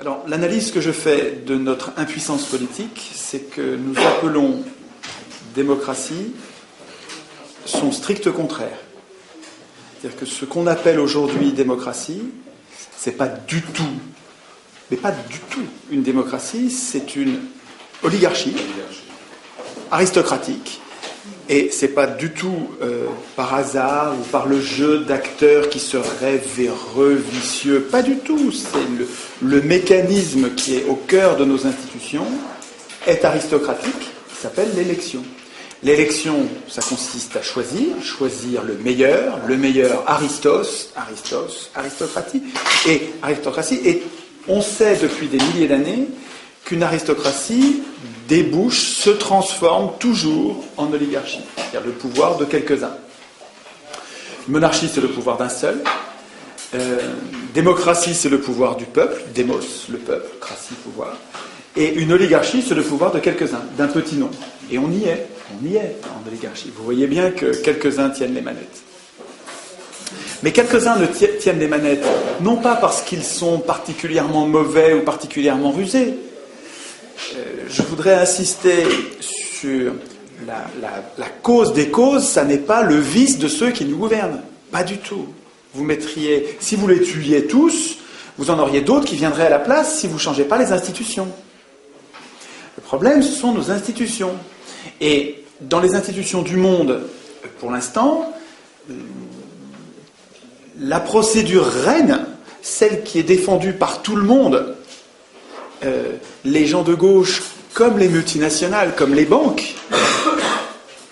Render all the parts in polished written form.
Alors, l'analyse que je fais de notre impuissance politique, c'est que nous appelons démocratie son strict contraire. C'est-à-dire que ce qu'on appelle aujourd'hui démocratie, c'est pas du tout, mais pas du tout une démocratie, c'est une oligarchie aristocratique. Et c'est pas du tout par hasard ou par le jeu d'acteurs qui seraient véreux, vicieux. Pas du tout. C'est le mécanisme qui est au cœur de nos institutions est aristocratique, qui s'appelle l'élection. L'élection, ça consiste à choisir le meilleur aristocratie. Et on sait depuis des milliers d'années qu'une aristocratie débouche, se transforme toujours en oligarchie, c'est-à-dire le pouvoir de quelques-uns. Monarchie, c'est le pouvoir d'un seul. Démocratie, c'est le pouvoir du peuple. Démos, le peuple. Cratie, pouvoir. Et une oligarchie, c'est le pouvoir de quelques-uns, d'un petit nombre. Et on y est en oligarchie. Vous voyez bien que quelques-uns tiennent les manettes. Mais quelques-uns ne tiennent les manettes, non pas parce qu'ils sont particulièrement mauvais ou particulièrement rusés. Je voudrais insister sur la cause des causes, ça n'est pas le vice de ceux qui nous gouvernent. Pas du tout. Si vous les tuiez tous, vous en auriez d'autres qui viendraient à la place si vous ne changez pas les institutions. Le problème, ce sont nos institutions. Et dans les institutions du monde, pour l'instant, la procédure règne, celle qui est défendue par tout le monde. Les gens de gauche, comme les multinationales, comme les banques,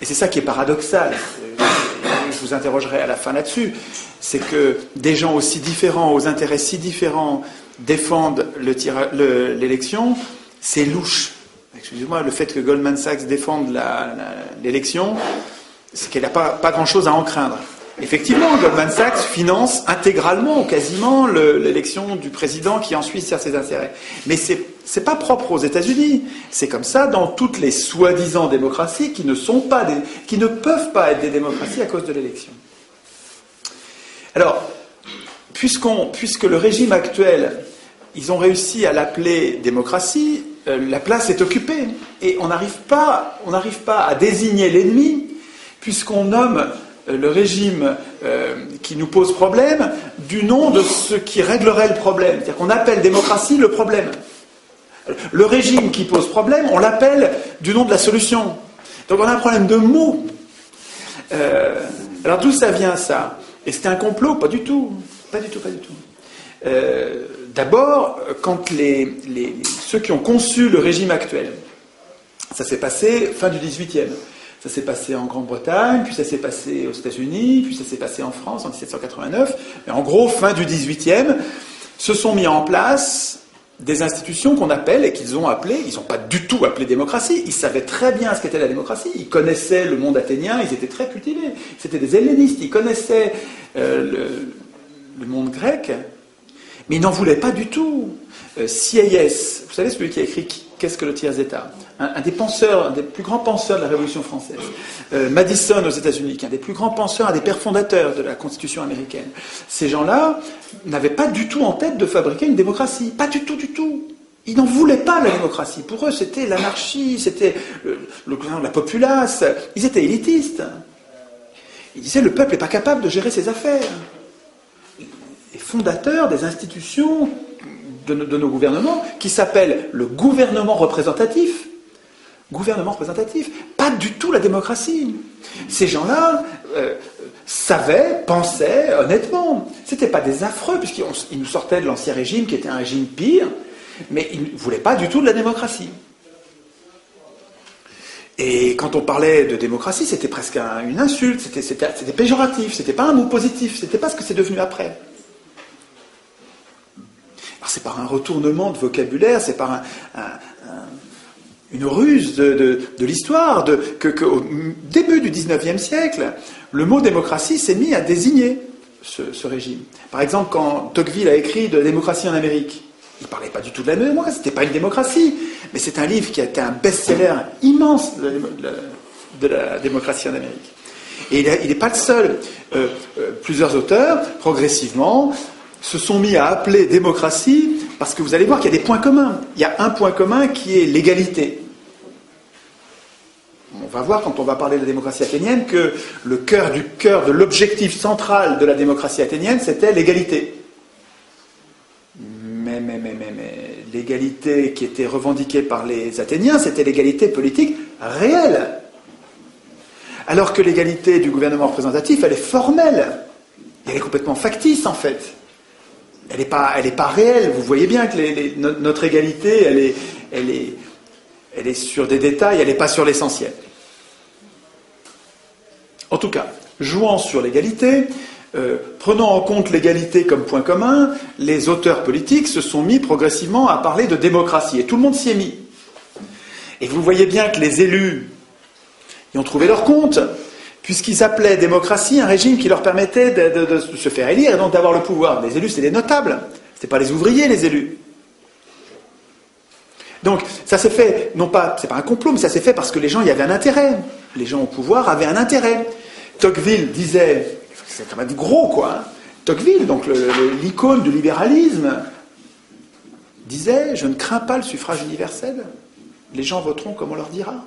et c'est ça qui est paradoxal, je vous interrogerai à la fin là-dessus, c'est que des gens aussi différents, aux intérêts si différents, défendent l'élection, c'est louche. Excusez-moi, le fait que Goldman Sachs défende l'élection, c'est qu'elle n'a pas grand-chose à en craindre. Effectivement, Goldman Sachs finance intégralement, quasiment, l'élection du président qui ensuite sert ses intérêts. Mais c'est pas propre aux États-Unis. C'est comme ça dans toutes les soi-disant démocraties qui ne peuvent pas être des démocraties à cause de l'élection. Alors, puisque le régime actuel, ils ont réussi à l'appeler démocratie, la place est occupée. Et on n'arrive pas à désigner l'ennemi, puisqu'on nomme le régime qui nous pose problème du nom de ce qui réglerait le problème. C'est-à-dire qu'on appelle démocratie le problème. Le régime qui pose problème, on l'appelle du nom de la solution. Donc on a un problème de mots. Alors d'où ça vient ça? Et c'était un complot? Pas du tout. Pas du tout. D'abord, quand ceux qui ont conçu le régime actuel, ça s'est passé fin du XVIIIe. Ça s'est passé en Grande-Bretagne, puis ça s'est passé aux États-Unis, puis ça s'est passé en France en 1789. Mais en gros, fin du XVIIIe, se sont mis en place des institutions qu'on appelle, et qu'ils ont appelées, ils n'ont pas du tout appelé démocratie, ils savaient très bien ce qu'était la démocratie, ils connaissaient le monde athénien, ils étaient très cultivés, c'était des hellénistes, ils connaissaient le monde grec, mais ils n'en voulaient pas du tout. Sieyès, vous savez celui qui a écrit « Qu'est-ce que le tiers-État » un des plus grands penseurs de la Révolution française. Madison aux États-Unis, qui est un des plus grands penseurs, un des pères fondateurs de la Constitution américaine. Ces gens-là n'avaient pas du tout en tête de fabriquer une démocratie. Pas du tout. Ils n'en voulaient pas, la démocratie. Pour eux, c'était l'anarchie, c'était la populace. Ils étaient élitistes. Ils disaient, le peuple n'est pas capable de gérer ses affaires. Les fondateurs des institutions de nos gouvernements, qui s'appellent le gouvernement représentatif. Gouvernement représentatif, pas du tout la démocratie. Ces gens-là pensaient honnêtement. C'était pas des affreux, puisqu'ils nous sortaient de l'ancien régime, qui était un régime pire, mais ils ne voulaient pas du tout de la démocratie. Et quand on parlait de démocratie, c'était presque une insulte, c'était péjoratif, c'était pas un mot positif, c'était pas ce que c'est devenu après. Alors c'est par un retournement de vocabulaire, c'est par une ruse de l'histoire, qu'au début du XIXe siècle, le mot démocratie s'est mis à désigner ce régime. Par exemple, quand Tocqueville a écrit de la démocratie en Amérique, il ne parlait pas du tout de la démocratie, c'était pas une démocratie, mais c'est un livre qui a été un best-seller immense de la démocratie en Amérique. Et il n'est pas le seul. Plusieurs auteurs, progressivement, se sont mis à appeler démocratie parce que vous allez voir qu'il y a des points communs. Il y a un point commun qui est l'égalité. On va voir quand on va parler de la démocratie athénienne que le cœur de l'objectif central de la démocratie athénienne, c'était l'égalité. Mais l'égalité qui était revendiquée par les Athéniens, c'était l'égalité politique réelle. Alors que l'égalité du gouvernement représentatif, elle est formelle. Elle est complètement factice, en fait. Elle n'est pas réelle. Vous voyez bien que notre égalité, elle est sur des détails, elle n'est pas sur l'essentiel. En tout cas, jouant sur l'égalité, prenant en compte l'égalité comme point commun, les auteurs politiques se sont mis progressivement à parler de démocratie. Et tout le monde s'y est mis. Et vous voyez bien que les élus y ont trouvé leur compte, puisqu'ils appelaient démocratie un régime qui leur permettait de se faire élire et donc d'avoir le pouvoir. Les élus, c'est des notables. Ce n'étaient pas les ouvriers, les élus. Donc, ça s'est fait, non pas, c'est pas un complot, mais ça s'est fait parce que les gens y avaient un intérêt. Les gens au pouvoir avaient un intérêt. Tocqueville disait, c'est quand même gros, quoi. Hein. Tocqueville, donc l'icône du libéralisme, disait, je ne crains pas le suffrage universel. Les gens voteront comme on leur dira.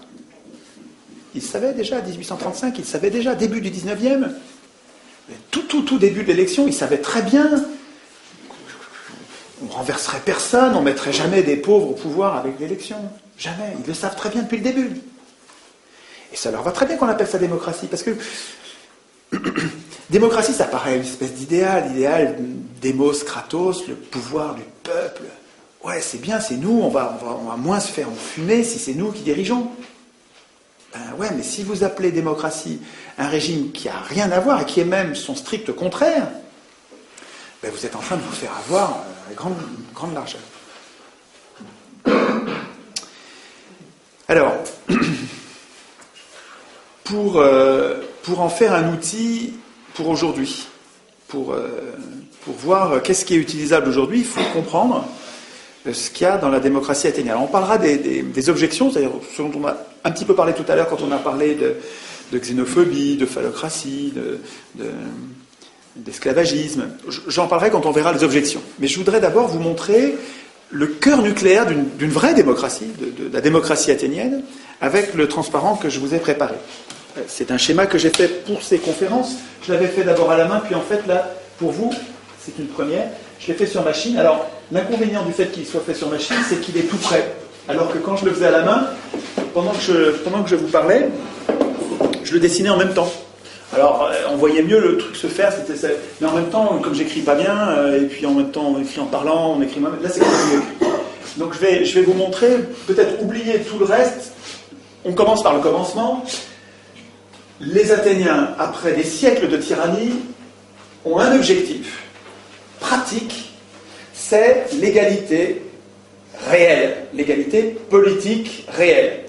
Il savait déjà, 1835, il savait déjà, début du 19e, tout début de l'élection, il savait très bien. On ne renverserait personne, on ne mettrait jamais des pauvres au pouvoir avec l'élection. Jamais. Ils le savent très bien depuis le début. Et ça leur va très bien qu'on appelle ça démocratie, parce que démocratie, ça paraît une espèce d'idéal, démos, kratos, le pouvoir du peuple. Ouais, c'est bien, c'est nous, on va moins se faire enfumer si c'est nous qui dirigeons. Ouais, mais si vous appelez démocratie un régime qui n'a rien à voir et qui est même son strict contraire, ben vous êtes en train de vous faire avoir à grande largeur. Alors, pour en faire un outil pour aujourd'hui, pour voir qu'est-ce qui est utilisable aujourd'hui, il faut comprendre ce qu'il y a dans la démocratie athénienne. Alors on parlera des objections, c'est-à-dire ce dont on a un petit peu parlé tout à l'heure quand on a parlé de xénophobie, de phallocratie, d'esclavagisme. J'en parlerai quand on verra les objections. Mais je voudrais d'abord vous montrer le cœur nucléaire d'une vraie démocratie, de la démocratie athénienne, avec le transparent que je vous ai préparé. C'est un schéma que j'ai fait pour ces conférences. Je l'avais fait d'abord à la main, puis en fait, là, pour vous, c'est une première. Je l'ai fait sur machine. Alors, l'inconvénient du fait qu'il soit fait sur machine, c'est qu'il est tout prêt. Alors que quand je le faisais à la main, pendant que je vous parlais, je le dessinais en même temps. Alors, on voyait mieux le truc se faire, mais en même temps, comme j'écris pas bien, et puis en même temps, on écrit en parlant, on écrit moi-même, là c'est quand même mieux. Donc je vais vous montrer, peut-être oublier tout le reste. On commence par le commencement. Les Athéniens, après des siècles de tyrannie, ont un objectif pratique, c'est l'égalité réelle, l'égalité politique réelle.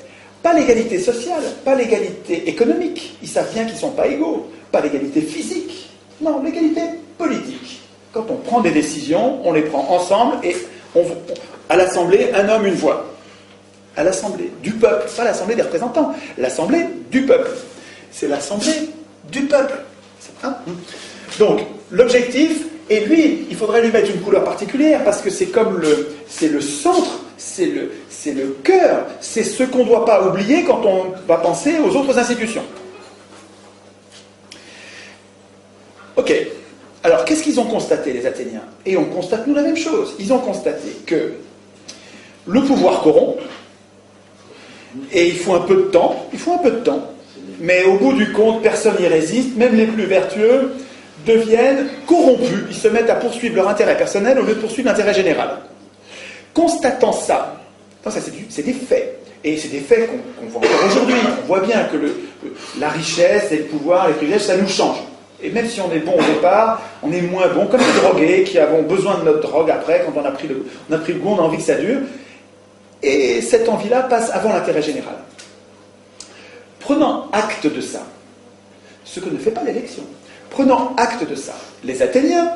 Pas l'égalité sociale, pas l'égalité économique, ils savent bien qu'ils ne sont pas égaux, pas l'égalité physique, non, l'égalité politique. Quand on prend des décisions, on les prend ensemble et à l'Assemblée, un homme, une voix. À l'Assemblée du peuple, pas l'Assemblée des représentants, l'Assemblée du peuple. C'est l'Assemblée du peuple. Donc, l'objectif, et lui, il faudrait lui mettre une couleur particulière, parce que c'est le centre, c'est le cœur, c'est ce qu'on ne doit pas oublier quand on va penser aux autres institutions. Ok. Alors, qu'est-ce qu'ils ont constaté, les Athéniens? Et on constate, nous, la même chose. Ils ont constaté que le pouvoir corrompt, et il faut un peu de temps, mais au bout du compte, personne n'y résiste, même les plus vertueux deviennent corrompus, ils se mettent à poursuivre leur intérêt personnel au lieu de poursuivre l'intérêt général. Constatant ça, c'est des faits, et c'est des faits qu'on voit encore aujourd'hui. On voit bien que la richesse et le pouvoir, les privilèges, ça nous change. Et même si on est bon au départ, on est moins bon, comme les drogués qui avons besoin de notre drogue après, quand on a pris le goût, on a envie que ça dure. Et cette envie-là passe avant l'intérêt général. Prenant acte de ça, ce que ne fait pas l'élection, prenant acte de ça, les Athéniens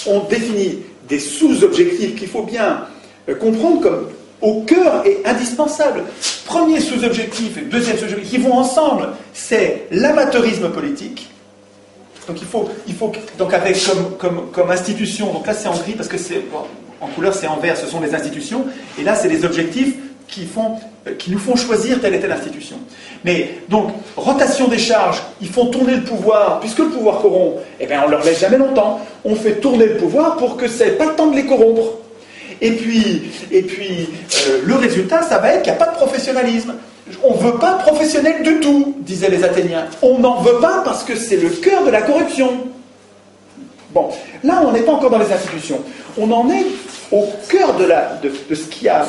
ont défini des sous-objectifs qu'il faut bien comprendre comme au cœur et indispensables. Premier sous-objectif et deuxième sous-objectif qui vont ensemble, c'est l'amateurisme politique Donc donc avec comme institution, donc là c'est en gris parce que c'est en couleur c'est en vert, ce sont les institutions, et là c'est les objectifs qui nous font choisir telle et telle institution. Mais donc rotation des charges, ils font tourner le pouvoir, puisque le pouvoir corrompt, eh bien on leur laisse jamais longtemps. On fait tourner le pouvoir pour que ça n'ait pas le temps de les corrompre. Et puis le résultat, ça va être qu'il n'y a pas de professionnalisme. On ne veut pas de professionnels du tout, disaient les Athéniens. On n'en veut pas parce que c'est le cœur de la corruption. Bon, là on n'est pas encore dans les institutions. On en est au cœur de ce qui a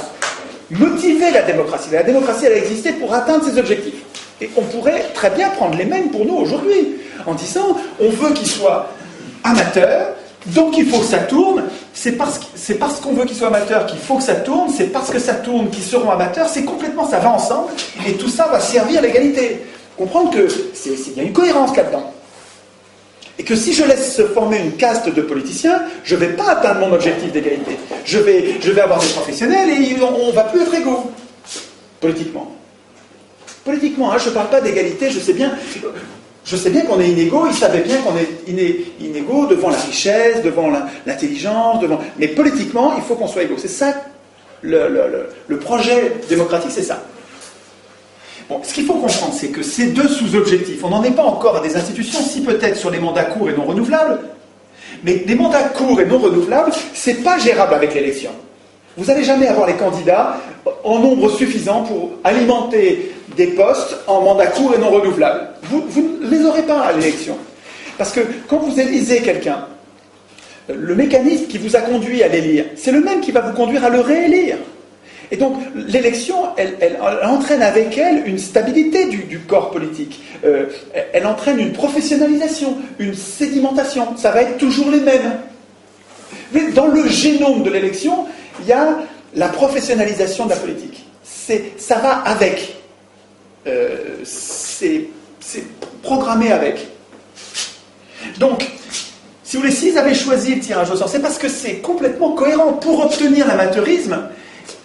motivé la démocratie. La démocratie, elle a existé pour atteindre ses objectifs. Et on pourrait très bien prendre les mêmes pour nous aujourd'hui, en disant, on veut qu'ils soient amateurs, donc il faut que ça tourne, c'est parce qu'on veut qu'ils soient amateurs qu'il faut que ça tourne, c'est parce que ça tourne qu'ils seront amateurs, c'est complètement, ça va ensemble, et tout ça va servir l'égalité. Comprendre qu'il y a une cohérence là-dedans. Et que si je laisse se former une caste de politiciens, je ne vais pas atteindre mon objectif d'égalité. Je vais avoir des professionnels et on ne va plus être égaux, politiquement. Politiquement, hein, je ne parle pas d'égalité, je sais bien qu'on est inégaux, ils savaient bien qu'on est inégaux devant la richesse, devant l'intelligence, mais politiquement, il faut qu'on soit égaux. C'est ça, le projet démocratique, c'est ça. Bon, ce qu'il faut comprendre, c'est que ces deux sous-objectifs, on n'en est pas encore à des institutions, si peut-être sur les mandats courts et non renouvelables, mais les mandats courts et non renouvelables, c'est pas gérable avec l'élection. Vous n'allez jamais avoir les candidats en nombre suffisant pour alimenter des postes en mandats courts et non renouvelables. Vous ne les aurez pas à l'élection. Parce que quand vous élisez quelqu'un, le mécanisme qui vous a conduit à l'élire, c'est le même qui va vous conduire à le réélire. Et donc, l'élection, elle entraîne avec elle une stabilité du corps politique. Elle entraîne une professionnalisation, une sédimentation. Ça va être toujours les mêmes. Mais dans le génome de l'élection, il y a la professionnalisation de la politique. Ça va avec. C'est programmé avec. Donc, si vous voulez, s'ils avaient choisi le tirage au sort, c'est parce que c'est complètement cohérent. Pour obtenir l'amateurisme,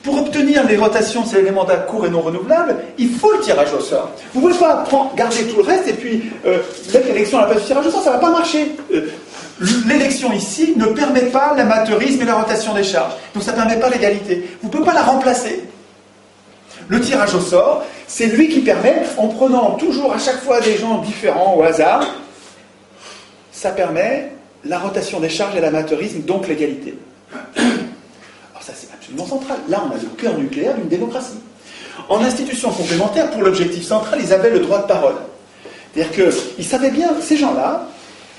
pour obtenir les rotations, c'est les mandats courts et non renouvelables, il faut le tirage au sort. Vous ne pouvez pas garder tout le reste et puis mettre l'élection à la place du tirage au sort, ça ne va pas marcher. L'élection ici ne permet pas l'amateurisme et la rotation des charges. Donc ça ne permet pas l'égalité. Vous ne pouvez pas la remplacer. Le tirage au sort, c'est lui qui permet, en prenant toujours à chaque fois des gens différents au hasard, ça permet la rotation des charges et l'amateurisme, donc l'égalité. Alors ça, c'est absolument central. Là, on a le cœur nucléaire d'une démocratie. En institution complémentaire, pour l'objectif central, ils avaient le droit de parole. C'est-à-dire qu'ils savaient bien, ces gens-là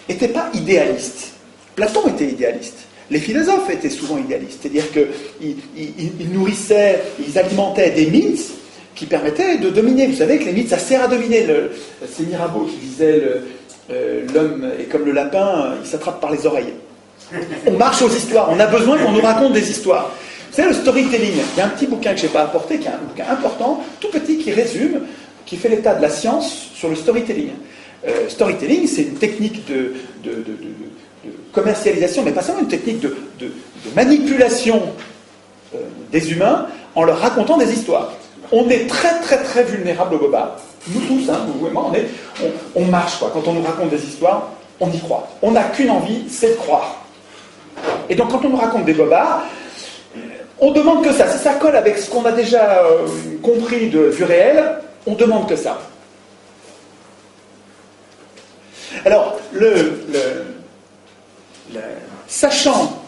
n'étaient pas idéalistes. Platon était idéaliste. Les philosophes étaient souvent idéalistes. C'est-à-dire qu'ils nourrissaient, ils alimentaient des mythes qui permettaient de dominer. Vous savez que les mythes, ça sert à dominer. C'est Mirabeau qui disait l'homme est comme le lapin, il s'attrape par les oreilles. On marche aux histoires, on a besoin qu'on nous raconte des histoires. Vous savez, le storytelling, il y a un petit bouquin que je n'ai pas apporté, qui est un bouquin important, tout petit, qui résume, qui fait l'état de la science sur le storytelling. Storytelling, c'est une technique de commercialisation, mais pas seulement une technique de manipulation des humains en leur racontant des histoires. On est très très très vulnérable au bobards. Nous tous, hein, vous et moi, on marche, quoi. Quand on nous raconte des histoires, on y croit. On n'a qu'une envie, c'est de croire. Et donc quand on nous raconte des bobards, on demande que ça. Si ça colle avec ce qu'on a déjà compris du réel, on demande que ça. Alors, sachant,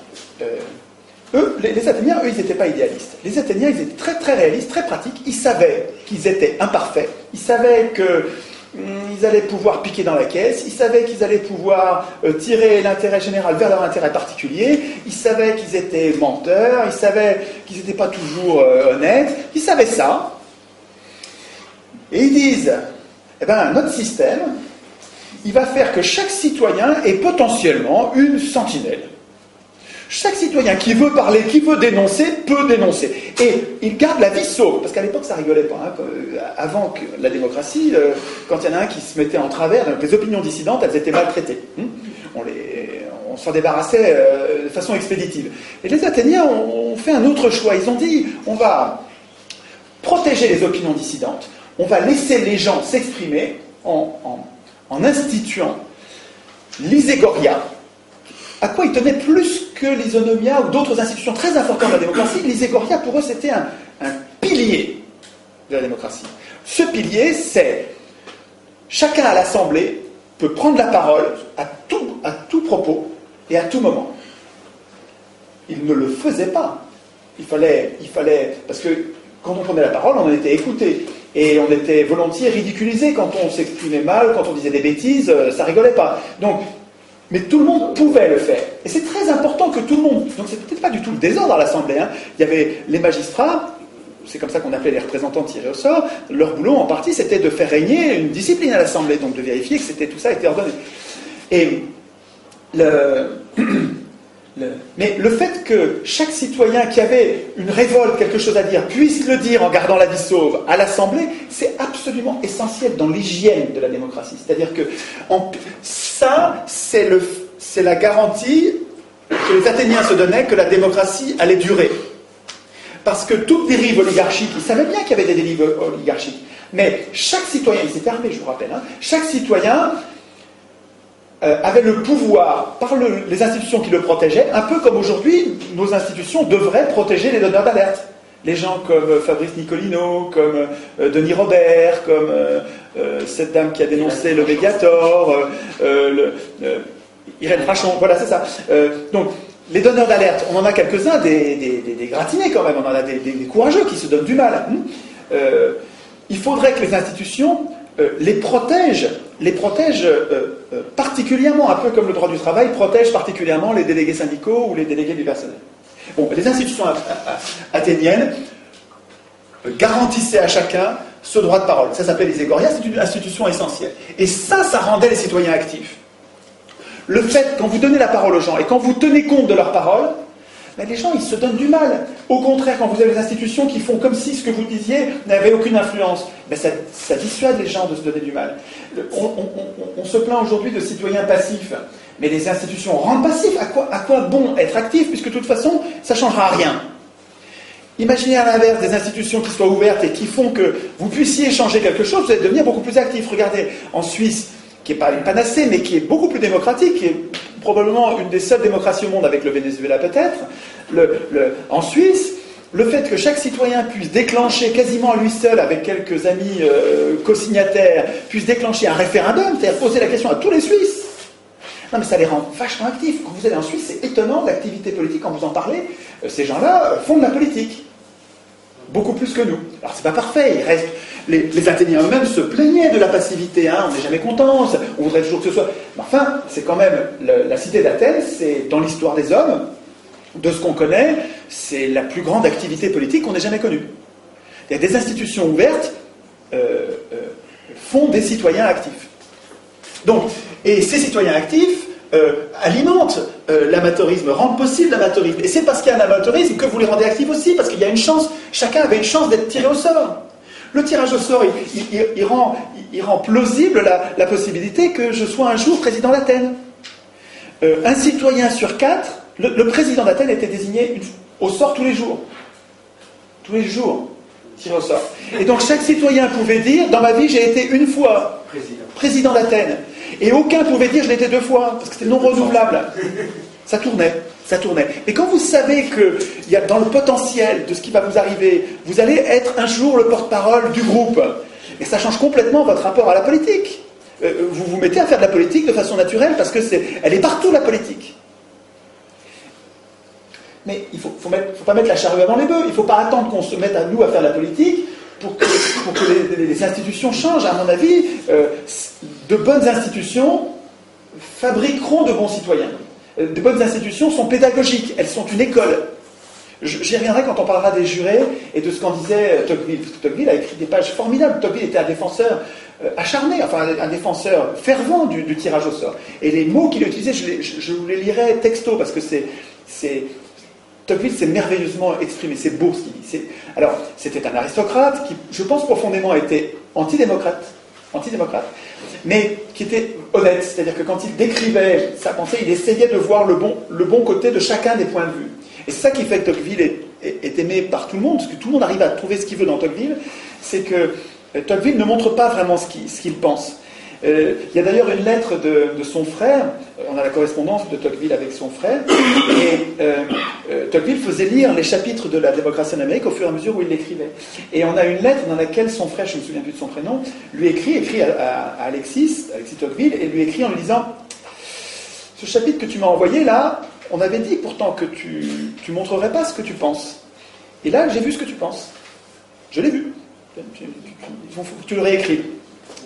les Athéniens, eux, ils n'étaient pas idéalistes. Les Athéniens, ils étaient très très réalistes, très pratiques. Ils savaient qu'ils étaient imparfaits. Ils savaient qu'ils allaient pouvoir piquer dans la caisse. Ils savaient qu'ils allaient pouvoir tirer l'intérêt général vers leur intérêt particulier. Ils savaient qu'ils étaient menteurs. Ils savaient qu'ils n'étaient pas toujours honnêtes. Ils savaient ça. Et ils disent, eh bien, notre système, il va faire que chaque citoyen est potentiellement une sentinelle. Chaque citoyen qui veut parler, qui veut dénoncer, peut dénoncer. Et il garde la vie sauve. Parce qu'à l'époque, ça rigolait pas. Hein. Avant que la démocratie, quand il y en a un qui se mettait en travers, donc les opinions dissidentes, elles étaient maltraitées. On s'en débarrassait de façon expéditive. Et les Athéniens ont fait un autre choix. Ils ont dit, on va protéger les opinions dissidentes, on va laisser les gens s'exprimer en instituant l'Iségoria, à quoi ils tenaient plus que l'Isonomia ou d'autres institutions très importantes de la démocratie. L'Iségoria, pour eux, c'était un pilier de la démocratie. Ce pilier, c'est chacun à l'Assemblée peut prendre la parole à tout propos et à tout moment. Ils ne le faisaient pas. Il fallait, parce que quand on prenait la parole, on en était écouté. Et on était volontiers ridiculisé quand on s'exprimait mal, quand on disait des bêtises, ça rigolait pas. Donc, mais tout le monde pouvait le faire. Et c'est très important que tout le monde... Donc c'est peut-être pas du tout le désordre à l'Assemblée. Hein. Il y avait les magistrats, c'est comme ça qu'on appelait les représentants tirés au sort, leur boulot en partie c'était de faire régner une discipline à l'Assemblée, donc de vérifier que tout ça était ordonné. Et mais le fait que chaque citoyen qui avait une révolte, quelque chose à dire, puisse le dire en gardant la vie sauve à l'Assemblée, c'est absolument essentiel dans l'hygiène de la démocratie. C'est-à-dire que ça, c'est la garantie que les Athéniens se donnaient que la démocratie allait durer. Parce que toute dérive oligarchique, ils savaient bien qu'il y avait des dérives oligarchiques, mais chaque citoyen, il s'était armé, je vous rappelle, hein, chaque citoyen avait le pouvoir, par les institutions qui le protégeaient, un peu comme aujourd'hui, nos institutions devraient protéger les donneurs d'alerte. Les gens comme Fabrice Nicolino, comme Denis Robert, comme cette dame qui a dénoncé le Mediator, Irène Frachon, voilà, c'est ça. Donc, les donneurs d'alerte, on en a quelques-uns, des gratinés quand même, on en a des courageux qui se donnent du mal. Il faudrait que les institutions les protègent particulièrement, un peu comme le droit du travail protège particulièrement les délégués syndicaux ou les délégués du personnel. Bon, les institutions athéniennes garantissaient à chacun ce droit de parole. Ça s'appelle les égorias, c'est une institution essentielle. Et ça rendait les citoyens actifs. Le fait, quand vous donnez la parole aux gens et quand vous tenez compte de leurs paroles, mais les gens, ils se donnent du mal. Au contraire, quand vous avez des institutions qui font comme si ce que vous disiez n'avait aucune influence, ben ça dissuade les gens de se donner du mal. On se plaint aujourd'hui de citoyens passifs, mais les institutions rendent passifs. À quoi bon être actif, puisque de toute façon, ça ne changera rien. Imaginez à l'inverse des institutions qui soient ouvertes et qui font que vous puissiez changer quelque chose, vous allez devenir beaucoup plus actif. Regardez, en Suisse, qui n'est pas une panacée, mais qui est beaucoup plus démocratique, qui est probablement une des seules démocraties au monde avec le Venezuela peut-être, en Suisse, le fait que chaque citoyen puisse déclencher quasiment à lui seul, avec quelques amis co-signataires, puisse déclencher un référendum, c'est-à-dire poser la question à tous les Suisses. Non mais ça les rend vachement actifs. Quand vous allez en Suisse, c'est étonnant, l'activité politique, quand vous en parlez, ces gens-là font de la politique. Beaucoup plus que nous. Alors c'est pas parfait, il reste... Les Athéniens eux-mêmes se plaignaient de la passivité, hein, on n'est jamais content, on voudrait toujours que ce soit... Mais enfin, c'est quand même... La cité d'Athènes, c'est dans l'histoire des hommes, de ce qu'on connaît, c'est la plus grande activité politique qu'on ait jamais connue. Il y a des institutions ouvertes font des citoyens actifs. Donc, et ces citoyens actifs alimentent l'amateurisme, rendent possible l'amateurisme. Et c'est parce qu'il y a un amateurisme que vous les rendez actifs aussi, parce qu'il y a une chance, chacun avait une chance d'être tiré au sort. Le tirage au sort, il rend plausible la possibilité que je sois un jour président d'Athènes. Un citoyen sur 4, le président d'Athènes était désigné au sort tous les jours. Tous les jours, tiré au sort. Et donc chaque citoyen pouvait dire, dans ma vie j'ai été une fois président d'Athènes. Et aucun pouvait dire je l'ai été 2 fois, parce que c'était non renouvelable. Ça tournait. Et quand vous savez qu'il y a dans le potentiel de ce qui va vous arriver, vous allez être un jour le porte-parole du groupe, et ça change complètement votre rapport à la politique. Vous vous mettez à faire de la politique de façon naturelle, parce que elle est partout la politique. Mais il ne faut pas mettre la charrue avant les bœufs, il ne faut pas attendre qu'on se mette à nous à faire de la politique pour que les institutions changent. À mon avis, de bonnes institutions fabriqueront de bons citoyens. De bonnes institutions sont pédagogiques, elles sont une école. J'y reviendrai quand on parlera des jurés et de ce qu'en disait Tocqueville. Tocqueville a écrit des pages formidables. Tocqueville était un défenseur acharné, enfin un défenseur fervent du tirage au sort. Et les mots qu'il utilisait, je vous les lirai texto, parce que Tocqueville s'est merveilleusement exprimé, c'est beau ce qu'il dit. Alors, c'était un aristocrate qui, je pense profondément, était antidémocrate, mais qui était honnête, c'est-à-dire que quand il décrivait sa pensée, il essayait de voir le bon côté de chacun des points de vue. Et c'est ça qui fait que Tocqueville est aimé par tout le monde, parce que tout le monde arrive à trouver ce qu'il veut dans Tocqueville, c'est que Tocqueville ne montre pas vraiment ce qu'il pense. Il y a d'ailleurs une lettre de son frère, on a la correspondance de Tocqueville avec son frère, et Tocqueville faisait lire les chapitres de la démocratie en Amérique au fur et à mesure où il l'écrivait. Et on a une lettre dans laquelle son frère, je ne me souviens plus de son prénom, lui écrit à Alexis Tocqueville, et lui écrit en lui disant « Ce chapitre que tu m'as envoyé là, on avait dit pourtant que tu montrerais pas ce que tu penses. Et là, j'ai vu ce que tu penses. Je l'ai vu. Il faut que tu le réécrives. »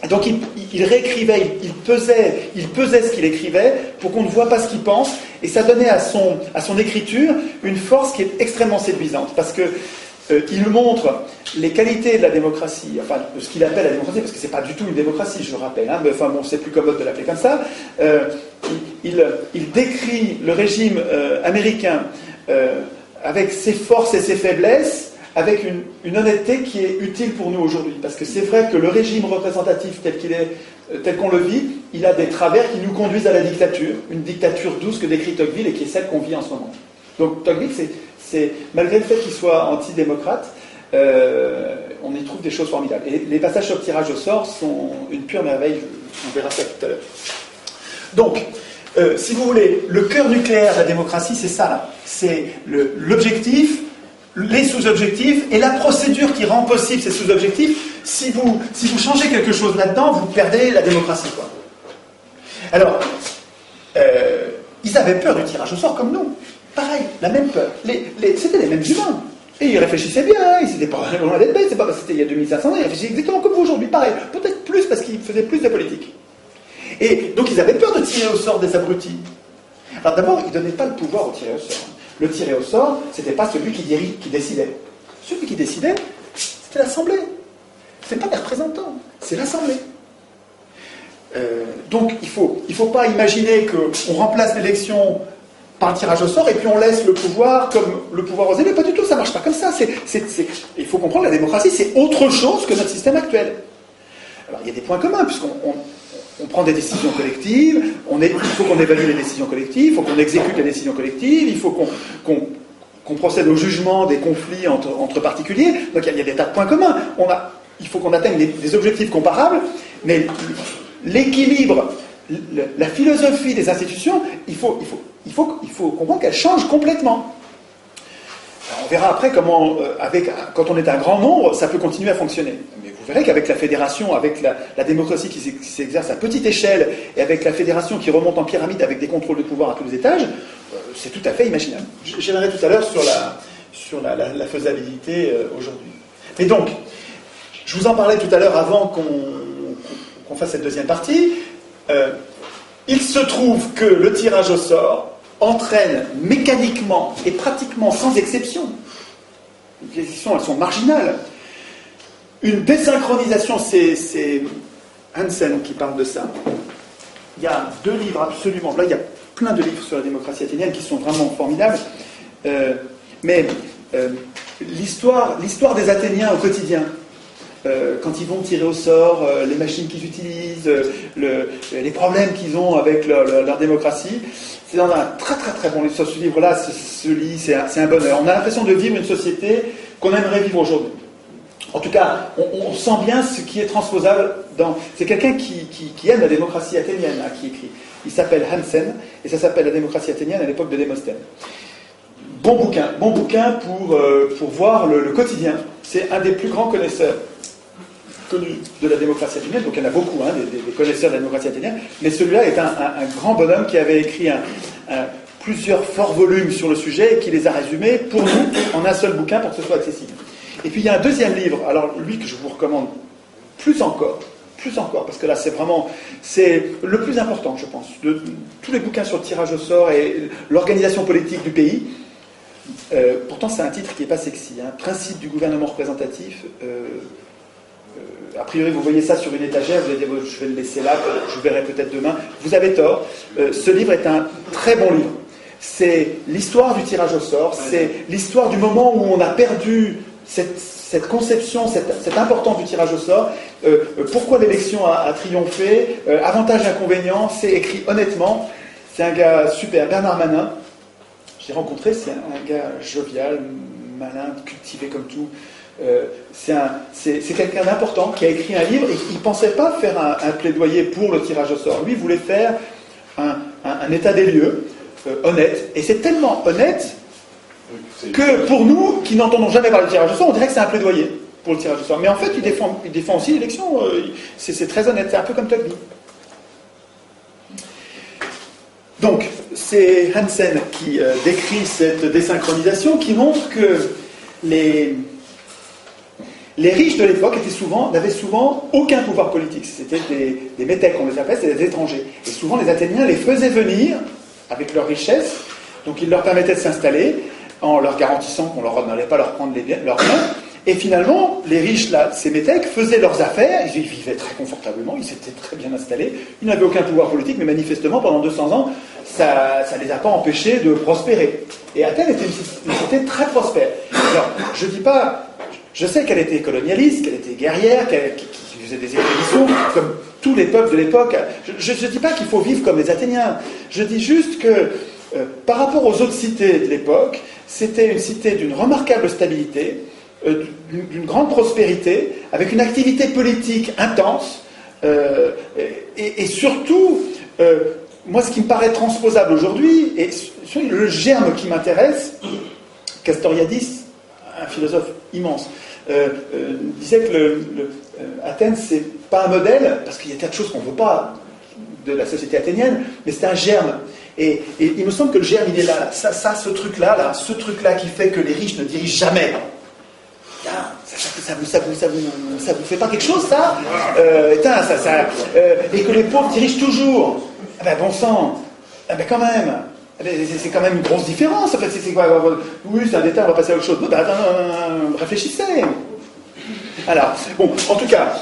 Et donc il réécrivait, il pesait ce qu'il écrivait pour qu'on ne voit pas ce qu'il pense, et ça donnait à son écriture une force qui est extrêmement séduisante, parce que il montre les qualités de la démocratie, enfin de ce qu'il appelle la démocratie, parce que c'est pas du tout une démocratie, je le rappelle, hein, mais enfin bon, c'est plus commode de l'appeler comme ça. Il décrit le régime américain avec ses forces et ses faiblesses, avec une honnêteté qui est utile pour nous aujourd'hui. Parce que c'est vrai que le régime représentatif tel qu'on le vit, il a des travers qui nous conduisent à la dictature, une dictature douce que décrit Tocqueville et qui est celle qu'on vit en ce moment. Donc Tocqueville, c'est malgré le fait qu'il soit antidémocrate, on y trouve des choses formidables. Et les passages sur le tirage au sort sont une pure merveille, on verra ça tout à l'heure. Donc, si vous voulez, le cœur nucléaire de la démocratie, c'est ça là. C'est l'objectif, les sous-objectifs et la procédure qui rend possible ces sous-objectifs. Si vous changez quelque chose là-dedans, vous perdez la démocratie, quoi. Alors, ils avaient peur du tirage au sort comme nous. Pareil, la même peur. C'était les mêmes humains. Et ils réfléchissaient bien, hein, ils n'étaient pas loin d'être bêtes, c'est pas parce que c'était il y a 2500 ans, ils réfléchissaient exactement comme vous aujourd'hui, pareil. Peut-être plus parce qu'ils faisaient plus de politique. Et donc ils avaient peur de tirer au sort des abrutis. Alors d'abord, ils ne donnaient pas le pouvoir au tiré au sort. Le tiré au sort, c'était pas celui qui décidait. Celui qui décidait, c'était l'Assemblée. C'est pas les représentants, c'est l'Assemblée. Donc il faut pas imaginer qu'on remplace l'élection par le tirage au sort et puis on laisse le pouvoir comme le pouvoir aux élus. Pas du tout, ça marche pas comme ça. Il faut comprendre la démocratie, c'est autre chose que notre système actuel. Alors il y a des points communs, puisqu'on prend des décisions collectives, il faut qu'on évalue les décisions collectives, il faut qu'on exécute les décisions collectives, il faut qu'on procède au jugement des conflits entre particuliers. Donc il y a des tas de points communs. Il faut qu'on atteigne des objectifs comparables, mais l'équilibre, la philosophie des institutions, il faut comprendre qu'elle change complètement. Alors, on verra après comment, quand on est un grand nombre, ça peut continuer à fonctionner. Mais vous verrez qu'avec la fédération, avec la démocratie qui s'exerce à petite échelle, et avec la fédération qui remonte en pyramide avec des contrôles de pouvoir à tous les étages, c'est tout à fait imaginable. J'y reviendrai tout à l'heure sur la faisabilité aujourd'hui. Mais donc, je vous en parlais tout à l'heure avant qu'on fasse cette deuxième partie. Il se trouve que le tirage au sort entraîne mécaniquement et pratiquement sans exception, les exceptions elles sont marginales, une désynchronisation. C'est Hansen qui parle de ça. Il y a 2 livres absolument, là il y a plein de livres sur la démocratie athénienne qui sont vraiment formidables, mais l'histoire des Athéniens au quotidien, quand ils vont tirer au sort, les machines qu'ils utilisent, les problèmes qu'ils ont avec leur démocratie, c'est dans un très très très bon livre. Ce livre-là se lit, c'est un bonheur. On a l'impression de vivre une société qu'on aimerait vivre aujourd'hui. En tout cas, on sent bien ce qui est transposable dans... C'est quelqu'un qui aime la démocratie athénienne, là, qui écrit. Il s'appelle Hansen, et ça s'appelle La démocratie athénienne à l'époque de Démosthène. Bon bouquin pour voir le quotidien. C'est un des plus grands connaisseurs connus de la démocratie athénienne, donc il y en a beaucoup, hein, des connaisseurs de la démocratie athénienne, mais celui-là est un grand bonhomme qui avait écrit plusieurs forts volumes sur le sujet et qui les a résumés pour nous en un seul bouquin pour que ce soit accessible. Et puis il y a un deuxième livre, alors lui que je vous recommande plus encore, parce que là c'est le plus important, je pense, de tous les bouquins sur le tirage au sort et l'organisation politique du pays. Pourtant c'est un titre qui n'est pas sexy, hein. Principe du gouvernement représentatif. A priori, vous voyez ça sur une étagère, vous allez dire, je vais le laisser là, je verrai peut-être demain. Vous avez tort. Ce livre est un très bon livre. C'est l'histoire du tirage au sort, c'est l'histoire du moment où on a perdu cette conception, cette importance du tirage au sort, pourquoi l'élection a triomphé, avantages et inconvénients, c'est écrit honnêtement. C'est un gars super, Bernard Manin. J'ai rencontré, c'est un gars jovial, malin, cultivé comme tout. C'est quelqu'un d'important qui a écrit un livre et il ne pensait pas faire un plaidoyer pour le tirage au sort. Lui, il voulait faire un état des lieux honnête. Et c'est tellement honnête que pour nous, qui n'entendons jamais parler de tirage au sort, on dirait que c'est un plaidoyer pour le tirage au sort. Mais en fait, il défend aussi l'élection. C'est très honnête. C'est un peu comme Tocqueville. Donc, c'est Hansen qui décrit cette désynchronisation qui montre que les riches de l'époque n'avaient souvent aucun pouvoir politique. C'était des métèques, on les appelle, c'était des étrangers. Et souvent, les Athéniens les faisaient venir avec leur richesse, donc ils leur permettaient de s'installer en leur garantissant qu'on n'allait pas leur prendre leurs biens. Et finalement, les riches, là, ces métèques, faisaient leurs affaires, ils vivaient très confortablement, ils s'étaient très bien installés, ils n'avaient aucun pouvoir politique, mais manifestement, pendant 200 ans, ça ne les a pas empêchés de prospérer. Et Athènes était une cité très prospère. Alors, je sais qu'elle était colonialiste, qu'elle était guerrière, qu'elle faisait des expéditions, comme tous les peuples de l'époque. Je ne dis pas qu'il faut vivre comme les Athéniens, je dis juste que, par rapport aux autres cités de l'époque, c'était une cité d'une remarquable stabilité, d'une grande prospérité, avec une activité politique intense, et surtout, moi ce qui me paraît transposable aujourd'hui, et le germe qui m'intéresse, Castoriadis, un philosophe immense, disait que Athènes c'est pas un modèle, parce qu'il y a tas de choses qu'on ne veut pas de la société athénienne, mais c'est un germe. Et il me semble que le germe il est là, ce truc-là, qui fait que les riches ne dirigent jamais. Ça vous fait pas quelque chose, ça, et que les pauvres dirigent toujours. Ah ben, bon sang, ah ben, quand même. C'est quand même une grosse différence. En fait, c'est quoi? Oui, c'est un détail, on va passer à autre chose. Non, réfléchissez. Alors, bon, en tout cas,